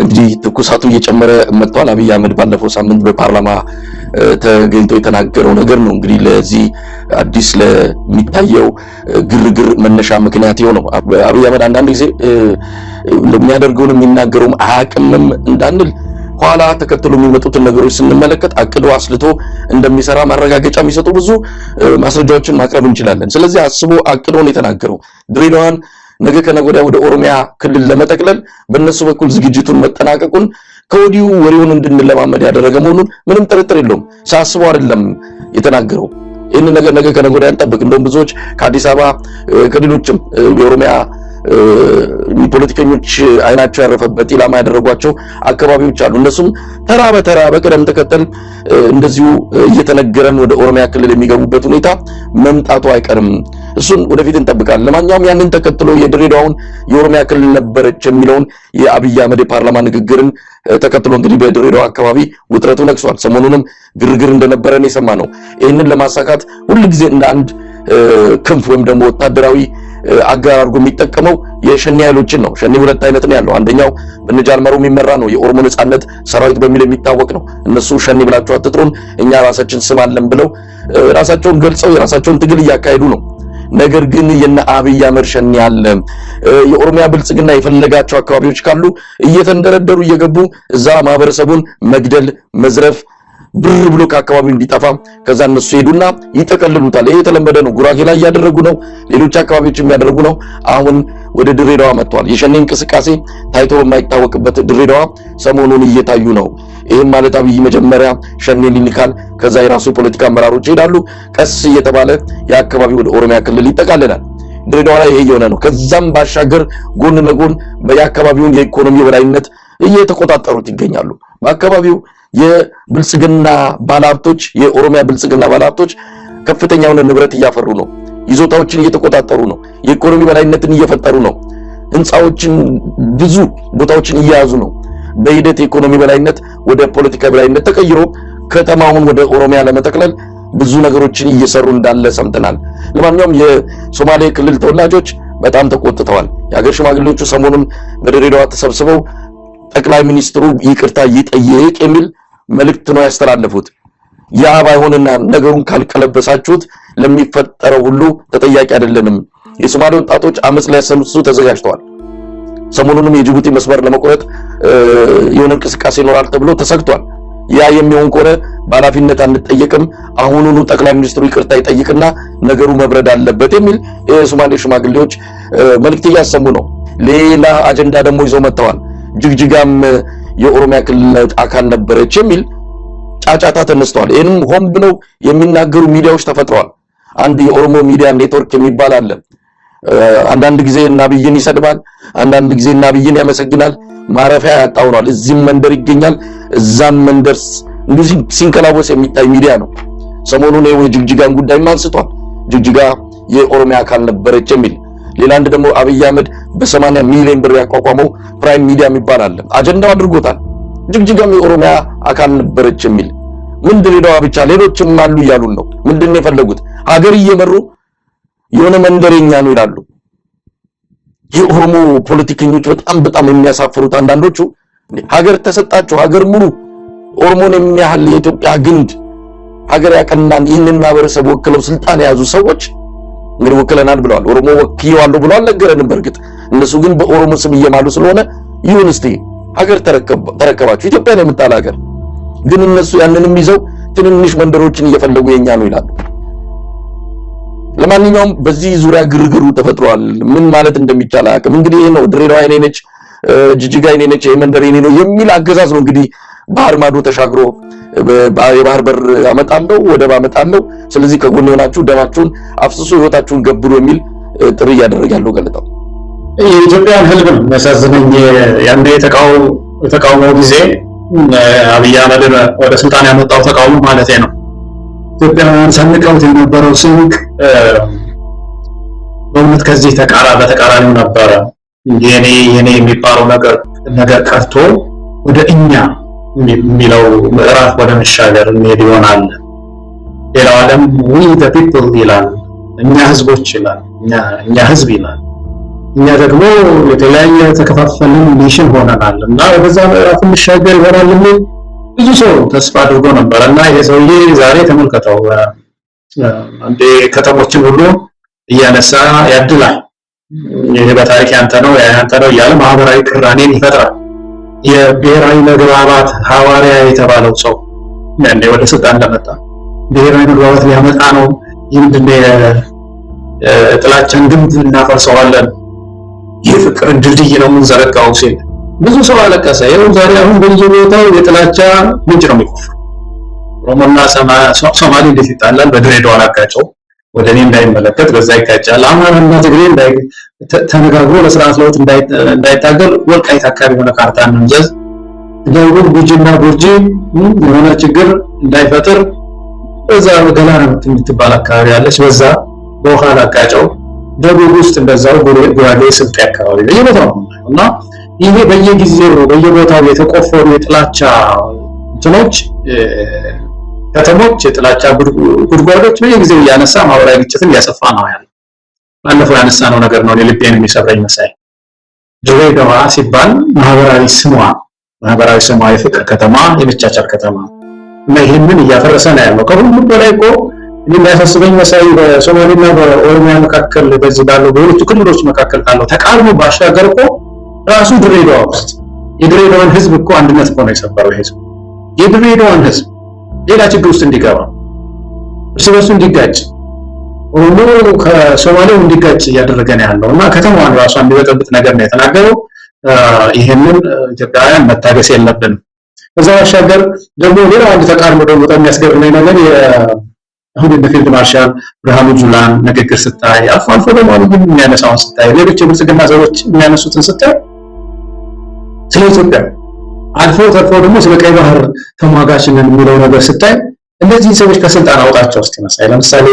እንግዲህ ትኩሳቱ እየጨመረ መጥቷል። አብይ አህመድ ባለፈው ሳምንት በፓርላማ ተገኝቶ የተናገረው ነገር ነው እንግዲህ ለዚህ አዲስ ለሚታየው ግርግር መነሻ ምክንያት የሆነው። አብይ አህመድ አንዳንድ ጊዜ እንደሚያደርገውም የሚናገረውም አያቅምም እንዳንል ኋላ ተከትሎ የሚመጡትን ነገሮች ስንመለከት አቅዶ አስልቶ እንደሚሰራ ማረጋገጫ የሚሰጡ ብዙ ማስረጃዎችን ማቅረብ እንችላለን። ስለዚህ አስቦ አቅዶ ነው የተናገረው። ድሬዳዋን ነገ ከነገ ወዲያ ወደ ኦሮሚያ ክልል ለመጠቅለል በእነሱ በኩል ዝግጅቱን መጠናቀቁን ከወዲሁ ወሬውን እንድንለማመድ ያደረገ መሆኑን ምንም ጥርጥር የለውም። ሳስበው አይደለም የተናገረው። ይህን ነገር ነገ ከነገ ወዲያ እንጠብቅ። እንደውም ብዙዎች ከአዲስ አበባ ከሌሎችም የኦሮሚያ ፖለቲከኞች አይናቸው ያረፈበት ኢላማ ያደረጓቸው አካባቢዎች አሉ። እነሱም ተራ በተራ በቅደም ተከተል እንደዚሁ እየተነገረን ወደ ኦሮሚያ ክልል የሚገቡበት ሁኔታ መምጣቱ አይቀርም። እሱን ወደፊት እንጠብቃለን። ለማንኛውም ያንን ተከትሎ የድሬዳዋውን የኦሮሚያ ክልል ነበረች የሚለውን የአብይ አህመድ የፓርላማ ንግግርን ተከትሎ እንግዲህ በድሬዳዋ አካባቢ ውጥረቱ ነግሷል። ሰሞኑንም ግርግር እንደነበረን የሰማ ነው። ይህንን ለማሳካት ሁልጊዜ እንደ አንድ ክንፍ ወይም ደግሞ ወታደራዊ አጋር አድርጎ የሚጠቀመው የሸኔ ኃይሎችን ነው። ሸኔ ሁለት አይነት ነው ያለው። አንደኛው በነጃልመሩ የሚመራ ነው፣ የኦሮሞ ነጻነት ሰራዊት በሚል የሚታወቅ ነው። እነሱ ሸኔ ብላችሁ አትጥሩን፣ እኛ ራሳችን ስም አለን ብለው ራሳቸውን ገልጸው የራሳቸውን ትግል እያካሄዱ ነው። ነገር ግን የነ አብይ አህመድ ሸኔ አለ። የኦሮሚያ ብልጽግና የፈለጋቸው አካባቢዎች ካሉ እየተንደረደሩ እየገቡ እዛ ማህበረሰቡን መግደል፣ መዝረፍ፣ ብር ብሎ ከአካባቢው እንዲጠፋ ከዛ እነሱ ሄዱና ይጠቀልሉታል። ይሄ የተለመደ ነው። ጉራጌ ላይ ያደረጉ ነው፣ ሌሎች አካባቢዎች የሚያደርጉ ነው። አሁን ወደ ድሬዳዋ መጥቷል። የሸኔ እንቅስቃሴ ታይቶ በማይታወቅበት ድሬዳዋ ሰሞኑን እየታዩ ነው። ይህም ማለት አብይ መጀመሪያ ሸኔን ይልካል፣ ከዛ የራሱ የፖለቲካ አመራሮች ይሄዳሉ። ቀስ እየተባለ የአካባቢው ወደ ኦሮሚያ ክልል ይጠቃለላል። ድሬዳዋ ላይ ይሄ የሆነ ነው። ከዛም ባሻገር ጎን ለጎን በየአካባቢውን የኢኮኖሚ የበላይነት እየተቆጣጠሩት ይገኛሉ። በአካባቢው የብልጽግና ባለሀብቶች የኦሮሚያ ብልጽግና ባለሀብቶች ከፍተኛ የሆነ ንብረት እያፈሩ ነው። ይዞታዎችን እየተቆጣጠሩ ነው። የኢኮኖሚ በላይነትን እየፈጠሩ ነው። ህንፃዎችን ብዙ ቦታዎችን እየያዙ ነው። በሂደት የኢኮኖሚ በላይነት ወደ ፖለቲካ በላይነት ተቀይሮ ከተማውን ወደ ኦሮሚያ ለመጠቅለል ብዙ ነገሮችን እየሰሩ እንዳለ ሰምተናል። ለማንኛውም የሶማሌ ክልል ተወላጆች በጣም ተቆጥተዋል። የሀገር ሽማግሌዎቹ ሰሞኑን በድሬዳዋ ተሰብስበው ጠቅላይ ሚኒስትሩ ይቅርታ ይጠይቅ የሚል መልእክት ነው ያስተላለፉት። ያ ባይሆንና ነገሩን ካልቀለበሳችሁት ለሚፈጠረው ሁሉ ተጠያቂ አይደለንም። የሶማሌ ወጣቶች አመጽ ሊያሰምሱ ተዘጋጅተዋል። ሰሞኑንም የጅቡቲ መስመር ለመቁረጥ የሆነ እንቅስቃሴ ይኖራል ተብሎ ተሰግቷል። ያ የሚሆን ከሆነ በኃላፊነት አንጠየቅም፣ አሁኑኑ ጠቅላይ ሚኒስትሩ ይቅርታ ይጠይቅና ነገሩ መብረድ አለበት የሚል የሶማሌ ሽማግሌዎች መልእክት እያሰሙ ነው። ሌላ አጀንዳ ደግሞ ይዘው መጥተዋል። ጅግጅጋም የኦሮሚያ ክልል አካል ነበረች የሚል ጫጫታ ተነስተዋል። ይህንም ሆን ብለው የሚናገሩ ሚዲያዎች ተፈጥረዋል። አንድ የኦሮሞ ሚዲያ ኔትወርክ የሚባል አለ። አንዳንድ ጊዜ አብይን ይሰድባል፣ አንዳንድ ጊዜ አብይን ያመሰግናል። ማረፊያ ያጣውናል። እዚህም መንደር ይገኛል፣ እዛም መንደር እንደዚህ ሲንከላወስ የሚታይ ሚዲያ ነው። ሰሞኑን የጅግጅጋን ጉዳይም አንስቷል። ጅግጅጋ የኦሮሚያ አካል ነበረች የሚል ሌላ አንድ ደግሞ አብይ አህመድ በ80 ሚሊዮን ብር ያቋቋመው ፕራይም ሚዲያ የሚባል አለ። አጀንዳው አድርጎታል። ጅግጅጋም የኦሮሚያ አካል ነበረች የሚል ምን ድሬዳዋ ብቻ ሌሎችም አሉ እያሉን ነው። ምንድነው የፈለጉት? ሀገር እየመሩ የሆነ መንደረኛ ነው ይላሉ። የኦሮሞ ፖለቲከኞች በጣም የሚያሳፍሩት አንዳንዶቹ ሀገር ተሰጣቸው፣ ሀገር ሙሉ ኦሮሞን የሚያህል የኢትዮጵያ ግንድ ሀገር ያቀናን ይህንን ማህበረሰብ ወክለው ስልጣን የያዙ ሰዎች እንግዲህ ወክለናል ብለዋል። ኦሮሞ ወክየዋለሁ ብለው አልነገረንም። በእርግጥ እነሱ ግን በኦሮሞ ስም እየማሉ ስለሆነ ይሁን እስቲ ሀገር ተረከባችሁ ኢትዮጵያን የምታል ሀገር ግን እነሱ ያንንም ይዘው ትንንሽ መንደሮችን እየፈለጉ የኛ ነው ይላሉ። ለማንኛውም በዚህ ዙሪያ ግርግሩ ተፈጥሯል። ምን ማለት እንደሚቻል አያውቅም። እንግዲህ ይሄ ነው ድሬዳዋ የኔ ነች፣ ጅጅጋ የኔ ነች፣ የመንደር የኔ ነው የሚል አገዛዝ ነው እንግዲህ ባህር ማዶ ተሻግሮ የባህር በር አመጣለሁ፣ ወደብ አመጣለሁ፣ ስለዚህ ከጎን ሆናችሁ ደማችሁን አፍስሱ፣ ህይወታችሁን ገብሩ የሚል ጥሪ እያደረገ ያለው ገለጣው የኢትዮጵያን ህዝብ ነው የሚያሳዝነኝ። ያንዴ የተቃውሞ ጊዜ አብይ አህመድ ወደ ስልጣን ያመጣው ተቃውሞ ማለት ነው ኢትዮጵያውያን ሰንቀውት የነበረው ስንቅ በእውነት ከዚህ በተቃራኒው ነበረ። የኔ የሚባለው ነገር ቀርቶ ወደ እኛ የሚለው ምዕራፍ ወደ መሻገር እንሄድ ይሆናል። ሌላው ዓለም we the people ይላል፣ እኛ ህዝቦች ይላል፣ እኛ ህዝብ ይላል። እኛ ደግሞ የተለያየ ተከፋፈልን ኔሽን ሆነናል እና ወደዛ ምዕራፍ እንሻገር ይሆናል የሚል ብዙ ሰው ተስፋ አድርጎ ነበር እና ይሄ ሰውዬ ዛሬ ተመልከተው አንዴ ከተሞችን ሁሉ እያነሳ ያድላል። ይሄ በታሪክ ያንተ ነው እያለ ማህበራዊ ቅራኔን ይፈጥራል። የብሔራዊ መግባባት ሐዋርያ የተባለው ሰው ያኔ ወደ ስልጣን እንደመጣ ብሔራዊ መግባባት ሊያመጣ ነው፣ ጥላቻን ግንብ እናፈርሰዋለን፣ የፍቅርን ድልድይ ነው የምንዘረጋው ሲል ብዙ ሰው አለቀሰ። ይኸው ዛሬ አሁን በየቦታው የጥላቻ ምንጭ ነው የሚቆፍረው። ኦሮሞና ሶማሌ እንዴት ይጣላል? በድሬዳዋ አጋጨው ወደ እኔ እንዳይመለከት በዛ ይጋጫል። አማራና ትግሬ ተነጋግሮ ለስርዓት ለውጥ እንዳይታገል ወልቃይት አካባቢ የሆነ ካርታ እንንዘዝ፣ ደቡብ ጉጂና ቡርጂ የሆነ ችግር እንዳይፈጥር በዛ ገላና የምትባል አካባቢ ያለች በዛ በውሃ አጋጨው። ደቡብ ውስጥ እንደዛው ጉራጌ ስልጤ አካባቢ በየቦታው እና ይሄ በየጊዜው በየቦታው የተቆፈሩ የጥላቻ እንትኖች ከተሞች የጥላቻ ጉድጓዶች በየጊዜው እያነሳ ማህበራዊ ግጭትን እያሰፋ ነው ያለው። ባለፈው ያነሳነው ነገር ነው ልቤን የሚሰብረኝ መሳይ። ድሬዳዋ ሲባል ማህበራዊ ስሟ የፍቅር ከተማ፣ የመቻቻል ከተማ እና ይሄንን እያፈረሰ ነው ያለው። ከሁሉም በላይ እኮ የሚያሳስበኝ መሳይ በሶማሌና በኦሮሚያ መካከል በዚህ ባለው በሁለቱ ክልሎች መካከል ካለው ተቃርኖ ባሻገር እኮ ራሱ ድሬዳዋ ውስጥ የድሬዳዋን ህዝብ እኮ አንድነት እኮ ነው የሰበረው። ህዝብ የድሬዳዋን ህዝብ ሌላ ችግር ውስጥ እንዲገባ እርስ በርሱ እንዲጋጭ ኦሮሞ ከሶማሌው እንዲጋጭ እያደረገ ነው ያለው እና ከተማዋን ራሷ እንዲበጠብጥ ነገር ነው የተናገረው። ይሄንን ኢትዮጵያውያን መታገስ የለብንም። ከዛ ባሻገር ደግሞ ሌላ አንድ ተቃርኖ ደግሞ በጣም የሚያስገርመኝ ነገር አሁን በፊልድ ማርሻል ብርሃኑ ጁላን ንግግር ስታይ አልፎ አልፎ ደግሞ የሚያነሳውን ስታይ ሌሎች የብልጽግና ሰዎች የሚያነሱትን ስታይ ስለ ኢትዮጵያ አልፎ ተርፎ ደግሞ ስለ ቀይ ባህር ተሟጋችንን የሚለው ነገር ስታይ እንደዚህ ሰዎች ከስልጣን አውጣቸው እስቲ መሳይ ለምሳሌ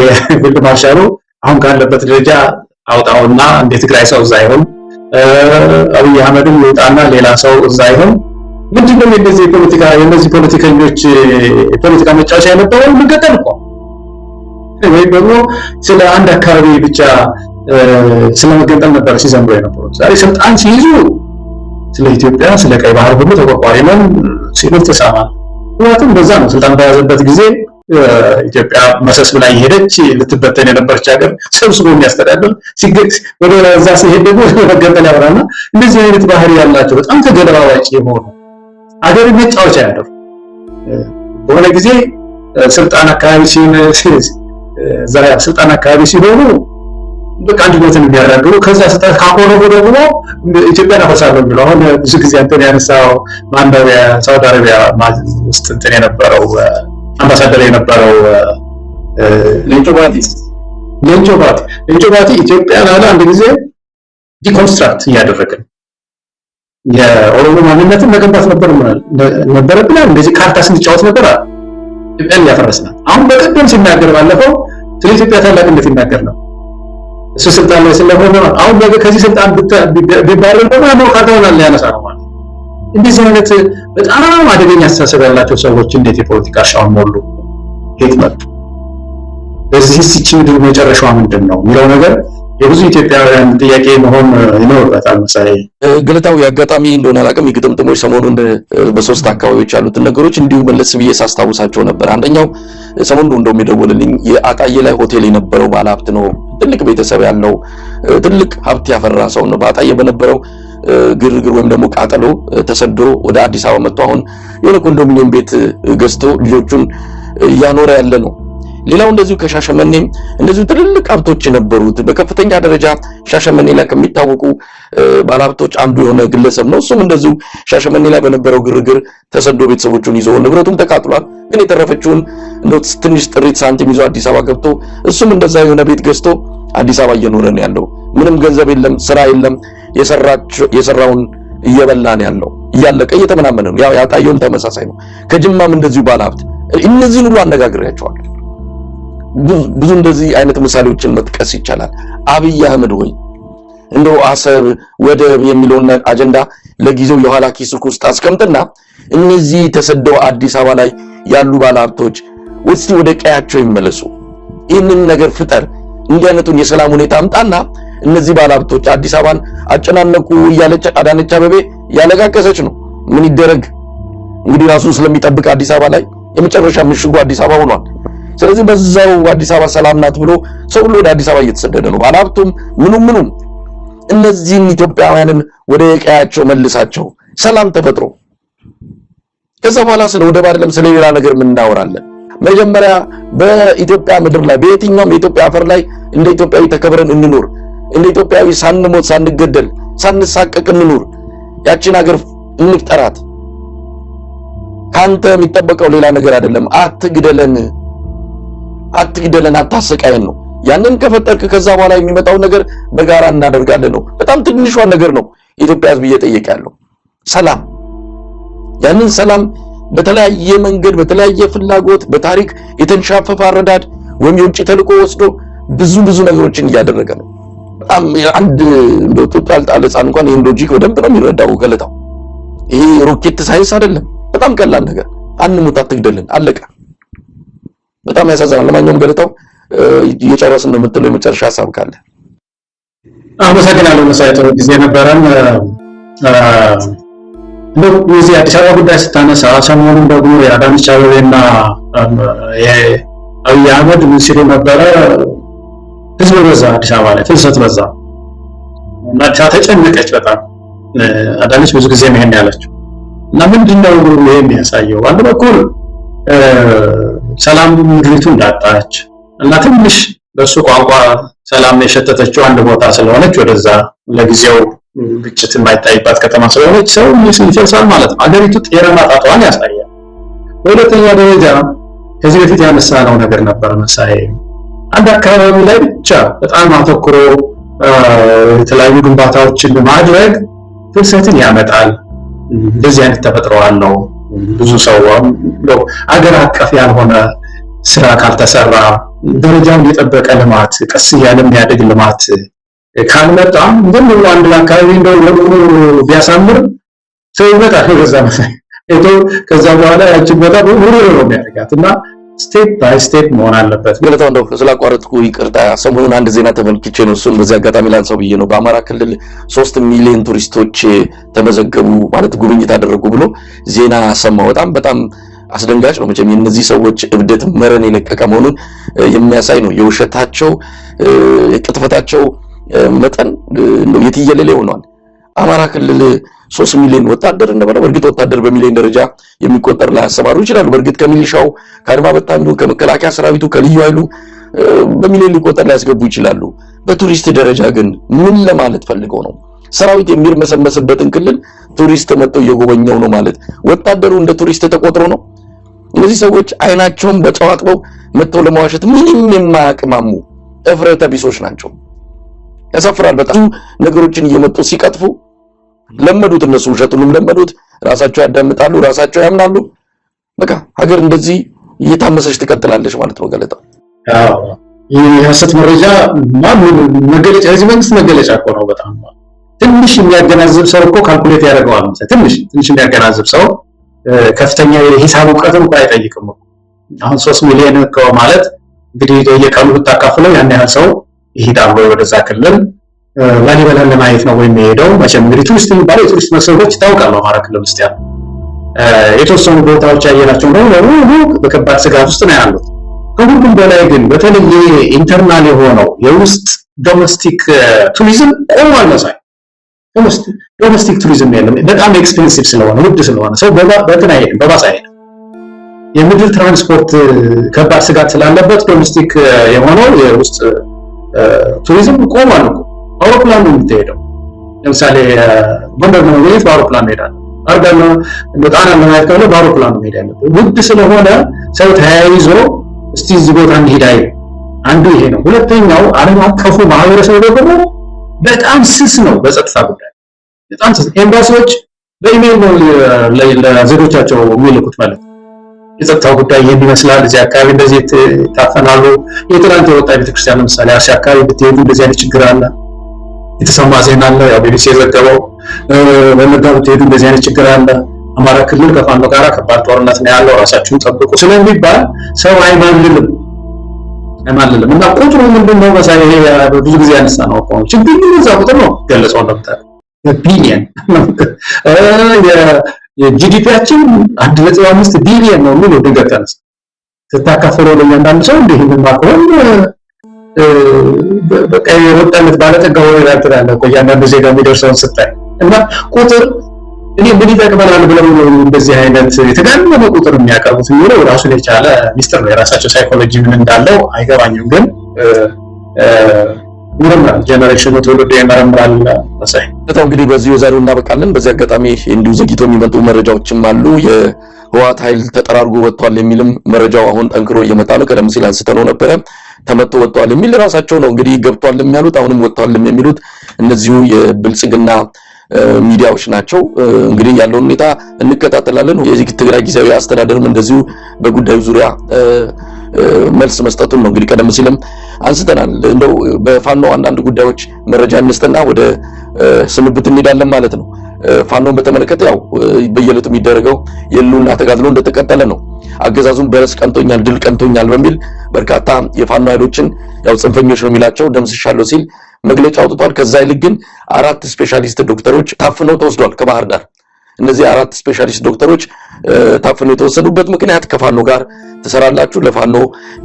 ፊልድ ማርሻሉ አሁን ካለበት ደረጃ አውጣውና እንደ ትግራይ ሰው እዛ ይሆን አብይ አህመድም ይውጣና ሌላ ሰው እዛ ይሆን ምንድነው እንደዚህ የነዚህ ፖለቲከኞች ፖለቲካ መጫወቻ የነበረው ምንገጠል እኮ ወይ ደግሞ ስለ አንድ አካባቢ ብቻ ስለመገንጠል ነበር ሲዘምሩ የነበሩት ዛሬ ስልጣን ሲይዙ ስለ ኢትዮጵያ ስለ ቀይ ባህር ሁሉ ተቆርቋሪ ነን ሲሉ ተሰማል ምክንያቱም በዛ ነው ስልጣን በያዘበት ጊዜ ኢትዮጵያ መሰስ ብላ እየሄደች ልትበተን የነበረች ሀገር ሰብስቦ የሚያስተዳድር ወደ እዛ ሲሄድ ደግሞ መገንጠል ያወራና እንደዚህ አይነት ባህሪ ያላቸው በጣም ተገለባባጭ የሆኑ ሀገር መጫወቻ ያደርጉ በሆነ ጊዜ ስልጣን አካባቢ ሲሆኑ በቃ አንድነትን የሚያደርጉ ከዛ ስልጣን ካቆረቡ ደግሞ ኢትዮጵያን አፈርሳለሁ የሚለው አሁን ብዙ ጊዜ አንተን ያነሳው ማንዳሪያ ሳውዲ አረቢያ ውስጥ እንትን የነበረው አምባሳደር የነበረው ሌንጮ ባቲ ኢትዮጵያን አለ አንድ ጊዜ ዲኮንስትራክት እያደረገ የኦሮሞ ማንነትን መገንባት ነበረብን እንደዚህ ካርታ ስንጫወት ነበር ኢትዮጵያን ያፈረስናል አሁን በቀደም ሲናገር ባለፈው ስለ ኢትዮጵያ ታላቅነት ይናገር ነው እሱ ስልጣን ላይ ስለሆነ አሁን ከዚህ ስልጣን ቢባረር ደግሞ ካርታውን ላይ ያነሳው ማለት እንደዚህ አይነት በጣም አደገኛ አስተሳሰብ ያላቸው ሰዎች እንዴት የፖለቲካ ሻውን ሞሉ ሄት መጡ በዚህ ሲችል መጨረሻው ምንድነው የሚለው ነገር የብዙ ኢትዮጵያውያን ጥያቄ መሆን ይኖርበታል መሳይ ገለታው ያጋጣሚ እንደሆነ አላውቅም የግጥምጥሞች ሰሞኑን በሶስት አካባቢዎች ያሉትን ነገሮች እንዲሁ መለስ ብዬ ሳስታውሳቸው ነበር አንደኛው ሰሞኑን እንደሚደውልልኝ የአጣዬ ላይ ሆቴል የነበረው ባለሀብት ነው ትልቅ ቤተሰብ ያለው ትልቅ ሀብት ያፈራ ሰው ነው በአጣዬ በነበረው ግርግር ወይም ደግሞ ቃጠሎ ተሰዶ ወደ አዲስ አበባ መጥቶ አሁን የሆነ ኮንዶሚኒየም ቤት ገዝቶ ልጆቹን እያኖረ ያለ ነው ሌላው እንደዚሁ ከሻሸመኔም እንደዚሁ ትልልቅ ሀብቶች ነበሩት በከፍተኛ ደረጃ ሻሸመኔ ላይ ከሚታወቁ ባለሀብቶች አንዱ የሆነ ግለሰብ ነው እሱም እንደዚሁ ሻሸመኔ ላይ በነበረው ግርግር ተሰዶ ቤተሰቦቹን ይዞ ንብረቱም ተቃጥሏል ግን የተረፈችውን እንደው ትንሽ ጥሪት ሳንቲም ይዞ አዲስ አበባ ገብቶ እሱም እንደዛ የሆነ ቤት ገዝቶ አዲስ አበባ እየኖረ ነው ያለው ምንም ገንዘብ የለም ስራ የለም የሰራውን እየበላ ነው ያለው እያለቀ እየተመናመነ ነው ያው ያጣየውም ተመሳሳይ ነው ከጅማም እንደዚሁ ባለሀብት እነዚህን ሁሉ አነጋግሬያቸዋለሁ ብዙ እንደዚህ አይነት ምሳሌዎችን መጥቀስ ይቻላል አብይ አህመድ ሆይ እንደው አሰብ ወደብ የሚለውን አጀንዳ ለጊዜው የኋላ ኪስ ውስጥ አስቀምጥና እነዚህ ተሰደው አዲስ አበባ ላይ ያሉ ባለሀብቶች ወስቲ ወደ ቀያቸው ይመለሱ ይህንን ነገር ፍጠር እንዲህ አይነቱን የሰላም ሁኔታ አምጣና እነዚህ ባለሀብቶች አዲስ አበባን አጨናነቁ እያለች አዳነች አበቤ ያለቃቀሰች ነው ምን ይደረግ እንግዲህ ራሱን ስለሚጠብቅ አዲስ አበባ ላይ የመጨረሻ ምሽጉ አዲስ አበባ ሆኗል ስለዚህ በዛው አዲስ አበባ ሰላም ናት ብሎ ሰው ሁሉ ወደ አዲስ አበባ እየተሰደደ ነው ባለሀብቱም ምኑም እነዚህን ኢትዮጵያውያንን ወደ ቀያቸው መልሳቸው ሰላም ተፈጥሮ ከዛ በኋላ ስለ ወደብ አይደለም ስለ ሌላ ነገር ምን እናወራለን መጀመሪያ በኢትዮጵያ ምድር ላይ በየትኛውም የኢትዮጵያ አፈር ላይ እንደ ኢትዮጵያዊ ተከብረን እንኑር እንደ ኢትዮጵያዊ ሳንሞት ሳንገደል ሳንሳቀቅ እንኑር ያቺን ሀገር እንፍጠራት ካንተ የሚጠበቀው ሌላ ነገር አይደለም አትግደለን አታሰቃየን ነው ያንን ከፈጠርክ ከዛ በኋላ የሚመጣው ነገር በጋራ እናደርጋለን ነው በጣም ትንሿ ነገር ነው ኢትዮጵያ ህዝብ እየጠየቀ ያለው ሰላም ያንን ሰላም በተለያየ መንገድ በተለያየ ፍላጎት በታሪክ የተንሻፈፈ አረዳድ ወይም የውጭ ተልቆ ወስዶ ብዙ ነገሮችን እያደረገ ነው በጣም አንድ ዶክተር ያልጣለ ህፃን እንኳን ይሄን ሎጂክ በደንብ ነው የሚረዳው ገለታው ይሄ ሮኬት ሳይንስ አይደለም በጣም ቀላል ነገር አንሙት አትግደልን አለቀ በጣም ያሳዝናል ለማንኛውም ገለታው እየጨረስን ነው የምትለው የመጨረሻ ሐሳብ ካለ አመሰግናለሁ መሳይ ጥሩ ጊዜ ነበረን እንደዚህ አዲስ አበባ ጉዳይ ስታነሳ ሰሞኑን ደግሞ የአዳነች አቤቤና የአብይ አህመድ ምን ሲሉ ነበረ ህዝብ በዛ አዲስ አበባ ላይ ፍልሰት በዛ እና ተጨነቀች በጣም አዳነች ብዙ ጊዜ መሄን ያለችው እና ምንድነው ይሄ የሚያሳየው አንድ በኩል ሰላም ምድሪቱ እንዳጣች እና ትንሽ በሱ ቋንቋ ሰላም የሸተተችው አንድ ቦታ ስለሆነች ወደዛ ለጊዜው ግጭት የማይታይባት ከተማ ስለሆነች ሰው ይፈልሳል ማለት ነው አገሪቱ ጤና ማጣቷን ያሳያል በሁለተኛ ደረጃ ከዚህ በፊት ያነሳነው ነገር ነበር መሳይ አንድ አካባቢ ላይ ብቻ በጣም አተኩሮ የተለያዩ ግንባታዎችን ማድረግ ፍልሰትን ያመጣል እንደዚህ አይነት ተፈጥሮ አለው ብዙ ሰው አገር አቀፍ ያልሆነ ስራ ካልተሰራ ደረጃውን የጠበቀ ልማት ቀስ እያለ የሚያድግ ልማት ካልመጣ ግን አንድ አካባቢ እንደው ቢያሳምር ሰው ይመጣል ከዛ በኋላ ያቺ ቦታ ሙሉ ነው የሚያደርጋት እና ስቴፕ ባይ ስቴፕ መሆን አለበት። ገለታው እንደው ስላቋረጥኩ ይቅርታ። ሰሞኑን አንድ ዜና ተመልክቼ ነው እሱን በዚህ አጋጣሚ ላንሳው ብዬ ነው። በአማራ ክልል 3 ሚሊዮን ቱሪስቶች ተመዘገቡ ማለት ጉብኝት አደረጉ ብሎ ዜና ሰማሁ። በጣም አስደንጋጭ ነው። መቼም የእነዚህ ሰዎች እብደት መረን የለቀቀ መሆኑን የሚያሳይ ነው። የውሸታቸው የቅጥፈታቸው መጠን ነው የትየለሌ ሆኗል። አማራ ክልል 3 ሚሊዮን ወታደር እንደበለው በእርግጥ ወታደር በሚሊዮን ደረጃ የሚቆጠር ላይ ያሰማሩ ይችላሉ። በእርግጥ ከሚሊሻው ከአድማ በታኙ ከመከላከያ ሰራዊቱ ከልዩ ኃይሉ በሚሊዮን ሊቆጠር ላይ ያስገቡ ይችላሉ። በቱሪስት ደረጃ ግን ምን ለማለት ፈልገው ነው? ሰራዊት የሚርመሰመስበትን ክልል ቱሪስት መጥተው እየጎበኘው ነው ማለት ወታደሩ እንደ ቱሪስት ተቆጥሮ ነው? እነዚህ ሰዎች አይናቸውን በጨዋጥበው መጥተው ለማዋሸት ምንም የማያቅማሙ እፍረተ ቢሶች ናቸው። ያሳፍራል። በጣም ነገሮችን እየመጡ ሲቀጥፉ ለመዱት። እነሱ ውሸቱንም ለመዱት። ራሳቸው ያዳምጣሉ፣ ራሳቸው ያምናሉ። በቃ ሀገር እንደዚህ እየታመሰች ትቀጥላለች ማለት ነው። ገለታው ይህ የሐሰት መረጃ መገለጫ የዚህ መንግስት መገለጫ እኮ ነው። በጣም ትንሽ የሚያገናዝብ ሰው እኮ ካልኩሌት ያደርገዋል። ትንሽ የሚያገናዝብ ሰው ከፍተኛ የሂሳብ እውቀት እንኳን አይጠይቅም። አሁን 3 ሚሊዮን ማለት እንግዲህ የቀኑ ብታካፍለው ያን ያህል ሰው ይሄዳል ወደዛ ክልል ላሊበላን ለማየት ነው ወይም የሄደው። መቼም እንግዲህ ቱሪስት የሚባለው የቱሪስት መስህቦች ይታወቃሉ። አማራ ክልል ውስጥ ያሉ የተወሰኑ ቦታዎች ያየናቸው ነው በከባድ ስጋት ውስጥ ነው ያሉት። ከሁሉም በላይ ግን በተለይ ኢንተርናል የሆነው የውስጥ ዶሜስቲክ ቱሪዝም ቆሟል መሳይ። ዶሜስቲክ ቱሪዝም የለም። በጣም ኤክስፔንሲቭ ስለሆነ ውድ ስለሆነ ሰው በእንትን አይሄድም፣ በባስ አይሄድም። የምድር ትራንስፖርት ከባድ ስጋት ስላለበት ዶሜስቲክ የሆነው የውስጥ ቱሪዝም ቆሟል እኮ። አውሮፕላን ነው የምትሄደው። ለምሳሌ ጎንደር ነው ማለት በአውሮፕላን ሄዳለሁ። አርጋኖ ጣና ለማየት ካለ በአውሮፕላን ነው ሄዳለሁ። ውድ ስለሆነ ሰው ተያይዞ እስቲ እዚህ ቦታ እንሂድ አይል። አንዱ ይሄ ነው። ሁለተኛው ዓለም አቀፉ ማህበረሰብ ደግሞ በጣም ስስ ነው በጸጥታ ጉዳይ። በጣም ስስ። ኤምባሲዎች በኢሜል ነው ለዜጎቻቸው የሚልኩት ማለት የጸጥታው ጉዳይ ይሄን ይመስላል፣ እዚህ አካባቢ እንደዚህ ታፈናሉ። የትናንት የወጣ ቤተክርስቲያን ለምሳሌ አርሲ አካባቢ ብትሄዱ እንደዚህ አይነት ችግር አለ የተሰማ ዜና አለ። ያው ቢቢሲ የዘገበው ወለጋ ብትሄዱ እንደዚህ አይነት ችግር አለ። አማራ ክልል ከፋኖ ጋር ከባድ ጦርነት ነው ያለው፣ ራሳችሁን ጠብቁ ስለሚባል ሰው አይማልልም እና ቁጥሩ ምንድነው መሳይ? ይሄ ብዙ ጊዜ ያነሳ ነው እኮ ችግሩ እዛ ቁጥር ነው ገለጸው ነበር። ቢሊየን የጂዲፒያችን 1.5 ቢሊየን ነው የሚለው ድንገት ተነሳ ስታካፍለው ለእያንዳንዱ ሰው እንደ ይሄን ማቆም በቃ የወጣለት ባለጠጋ ወይ ያጥራል እኮ እያንዳንዱ ዜጋ የሚደርሰውን ስታይ እና ቁጥር እኔ ምን ይጠቅመናል ብለው ነው እንደዚህ አይነት የተጋነነ ቁጥር የሚያቀርቡት የሚለው ራሱን የቻለ ሚስጥር ነው። የራሳቸው ሳይኮሎጂ ምን እንዳለው አይገባኝም። ግን ምርምር ጀነሬሽኑ ትውልድ ይመረምራል መሳይ። በጣም እንግዲህ በዚህ ወዛሬው እናበቃለን። በዚህ አጋጣሚ እንዲሁ ዘግይቶ የሚመጡ መረጃዎችም አሉ። የህወሓት ኃይል ተጠራርጎ ወጥቷል የሚልም መረጃው አሁን ጠንክሮ እየመጣ ነው። ቀደም ሲል አንስተነው ነበረ ተመቶ ወጥቷል የሚል ራሳቸው ነው እንግዲህ ገብቷል የሚያሉት፣ አሁንም ወጥቷል የሚሉት እነዚሁ የብልጽግና ሚዲያዎች ናቸው። እንግዲህ ያለውን ሁኔታ እንከታተላለን። የዚህ ትግራይ ጊዜያዊ አስተዳደርም እንደዚሁ በጉዳዩ ዙሪያ መልስ መስጠቱን ነው እንግዲህ ቀደም ሲልም አንስተናል። እንደው በፋኖ አንዳንድ ጉዳዮች መረጃ እንስጥና ወደ ስንብት እንሄዳለን ማለት ነው። ፋኖን በተመለከተ ያው በየለቱ የሚደረገው የሉና ተጋድሎ እንደተቀጠለ ነው። አገዛዙን በረስ ቀንቶኛል፣ ድል ቀንቶኛል በሚል በርካታ የፋኖ ኃይሎችን ያው ጽንፈኞች ነው የሚላቸው ደምስሻለሁ ሲል መግለጫ አውጥቷል። ከዛ ይልቅ ግን 4 ስፔሻሊስት ዶክተሮች ታፍነው ተወስዷል ከባህር ዳር። እነዚህ 4 ስፔሻሊስት ዶክተሮች ታፍነው የተወሰዱበት ምክንያት ከፋኖ ጋር ትሰራላችሁ፣ ለፋኖ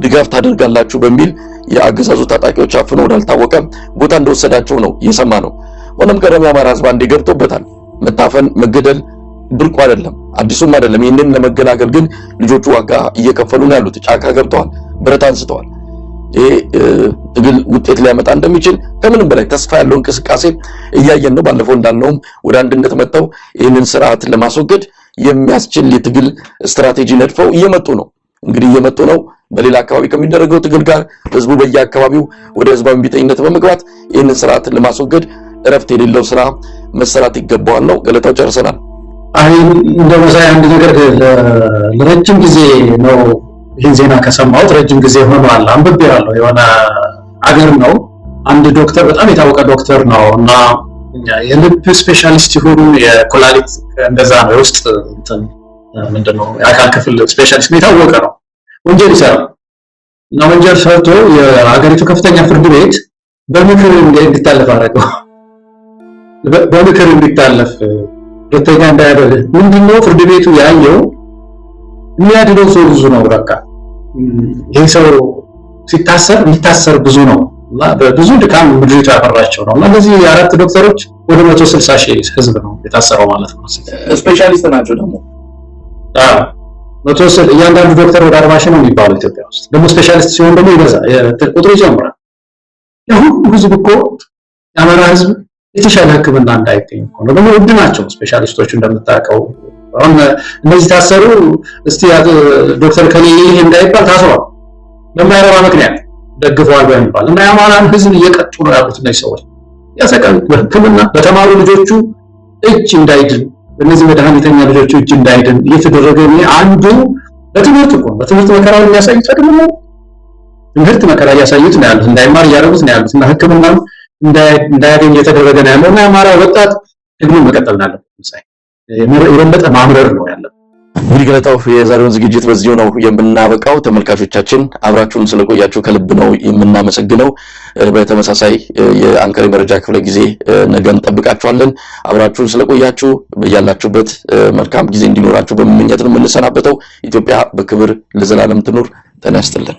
ድጋፍ ታደርጋላችሁ በሚል የአገዛዙ ታጣቂዎች አፍነው ወዳልታወቀ ቦታ እንደወሰዳቸው ነው እየሰማ ነው። ሆነም ቀደም የአማራ ሕዝብ አንዴ ገብቶበታል። መታፈን መገደል ብርቁ አይደለም፣ አዲሱም አይደለም። ይህንን ለመገላገል ግን ልጆቹ ዋጋ እየከፈሉ ነው ያሉት። ጫካ ገብተዋል፣ ብረት አንስተዋል። ይሄ ትግል ውጤት ሊያመጣ እንደሚችል ከምንም በላይ ተስፋ ያለው እንቅስቃሴ እያየን ነው። ባለፈው እንዳልነውም ወደ አንድነት መጥተው ይህንን ስርዓት ለማስወገድ የሚያስችል የትግል ስትራቴጂ ነድፈው እየመጡ ነው። እንግዲህ እየመጡ ነው። በሌላ አካባቢ ከሚደረገው ትግል ጋር ህዝቡ በየአካባቢው ወደ ህዝባዊ ቢጠኝነት በመግባት ይህንን ስርዓት ለማስወገድ እረፍት የሌለው ስራ መሰራት ይገባዋል ነው። ገለታው ጨርሰናል። አይ እንደ መሳይ አንድ ነገር ለረጅም ጊዜ ነው ይህን ዜና ከሰማሁት ረጅም ጊዜ ሆኗል። አንብቤዋለሁ። የሆነ አገር ነው አንድ ዶክተር በጣም የታወቀ ዶክተር ነው እና የልብ ስፔሻሊስት ይሁን የኩላሊት እንደዛ ነው የውስጥ ምንድነው የአካል ክፍል ስፔሻሊስት ነው የታወቀ ነው። ወንጀል ይሰራል እና ወንጀል ሰርቶ የሀገሪቱ ከፍተኛ ፍርድ ቤት በምክር እንዲታለፍ አደረገው። በምክር እንዲታለፍ ሁለተኛ እንዳያደርግ ምንድነው ፍርድ ቤቱ ያየው የሚያድነው ሰው ብዙ ነው። በቃ ይሄ ሰው ሲታሰር የሚታሰር ብዙ ነው እና በብዙ ድካም ምድሪቱ ያፈራቸው ነው እና እነዚህ አራት ዶክተሮች ወደ 160 ሺህ ህዝብ ነው የታሰረው ማለት ነው። ስፔሻሊስት ናቸው ደግሞ እያንዳንዱ ዶክተር ወደ 40 ሺህ ነው የሚባለው ኢትዮጵያ ውስጥ። ደግሞ ስፔሻሊስት ሲሆን ደግሞ ይበዛል፣ ቁጥሩ ይጨምራል። ሁሉ ህዝብ እኮ የአማራ ህዝብ የተሻለ ሕክምና እንዳይገኝ እኮ ነው። ደግሞ ውድ ናቸው ስፔሻሊስቶቹ እንደምታውቀው። አሁን እነዚህ ታሰሩ እስቲ ዶክተር ከሌለ ይሄ እንዳይባል ታስሯል በማይረባ ምክንያት ደግፈዋል በሚባል እና የአማራን ህዝብ እየቀጡ ነው ያሉት እነዚህ ሰዎች። ያሰቃሉ። በሕክምና በተማሩ ልጆቹ እጅ እንዳይድን እነዚህ መድኃኒተኛ ልጆቹ እጅ እንዳይድን እየተደረገ ነው። አንዱ በትምህርት እኮ በትምህርት መከራው የሚያሳዩት ደግሞ ትምህርት መከራ እያሳዩት ነው ያሉት፣ እንዳይማር እያደረጉት ነው ያሉት እና ሕክምና እንዳያገኝ እየተደረገ ነው ያለው እና የአማራ ወጣት ትግሉን መቀጠል ነው የበለጠ ማምረር ነው ያለው። እንግዲህ ገለታው የዛሬውን ዝግጅት በዚሁ ነው የምናበቃው። ተመልካቾቻችን አብራችሁን ስለቆያችሁ ከልብ ነው የምናመሰግነው። በተመሳሳይ የአንከር መረጃ ክፍለ ጊዜ ነገ እንጠብቃችኋለን። አብራችሁን ስለቆያችሁ በያላችሁበት መልካም ጊዜ እንዲኖራችሁ በመመኘት ነው የምንሰናበተው። ኢትዮጵያ በክብር ለዘላለም ትኑር። ጤና ይስጥልን።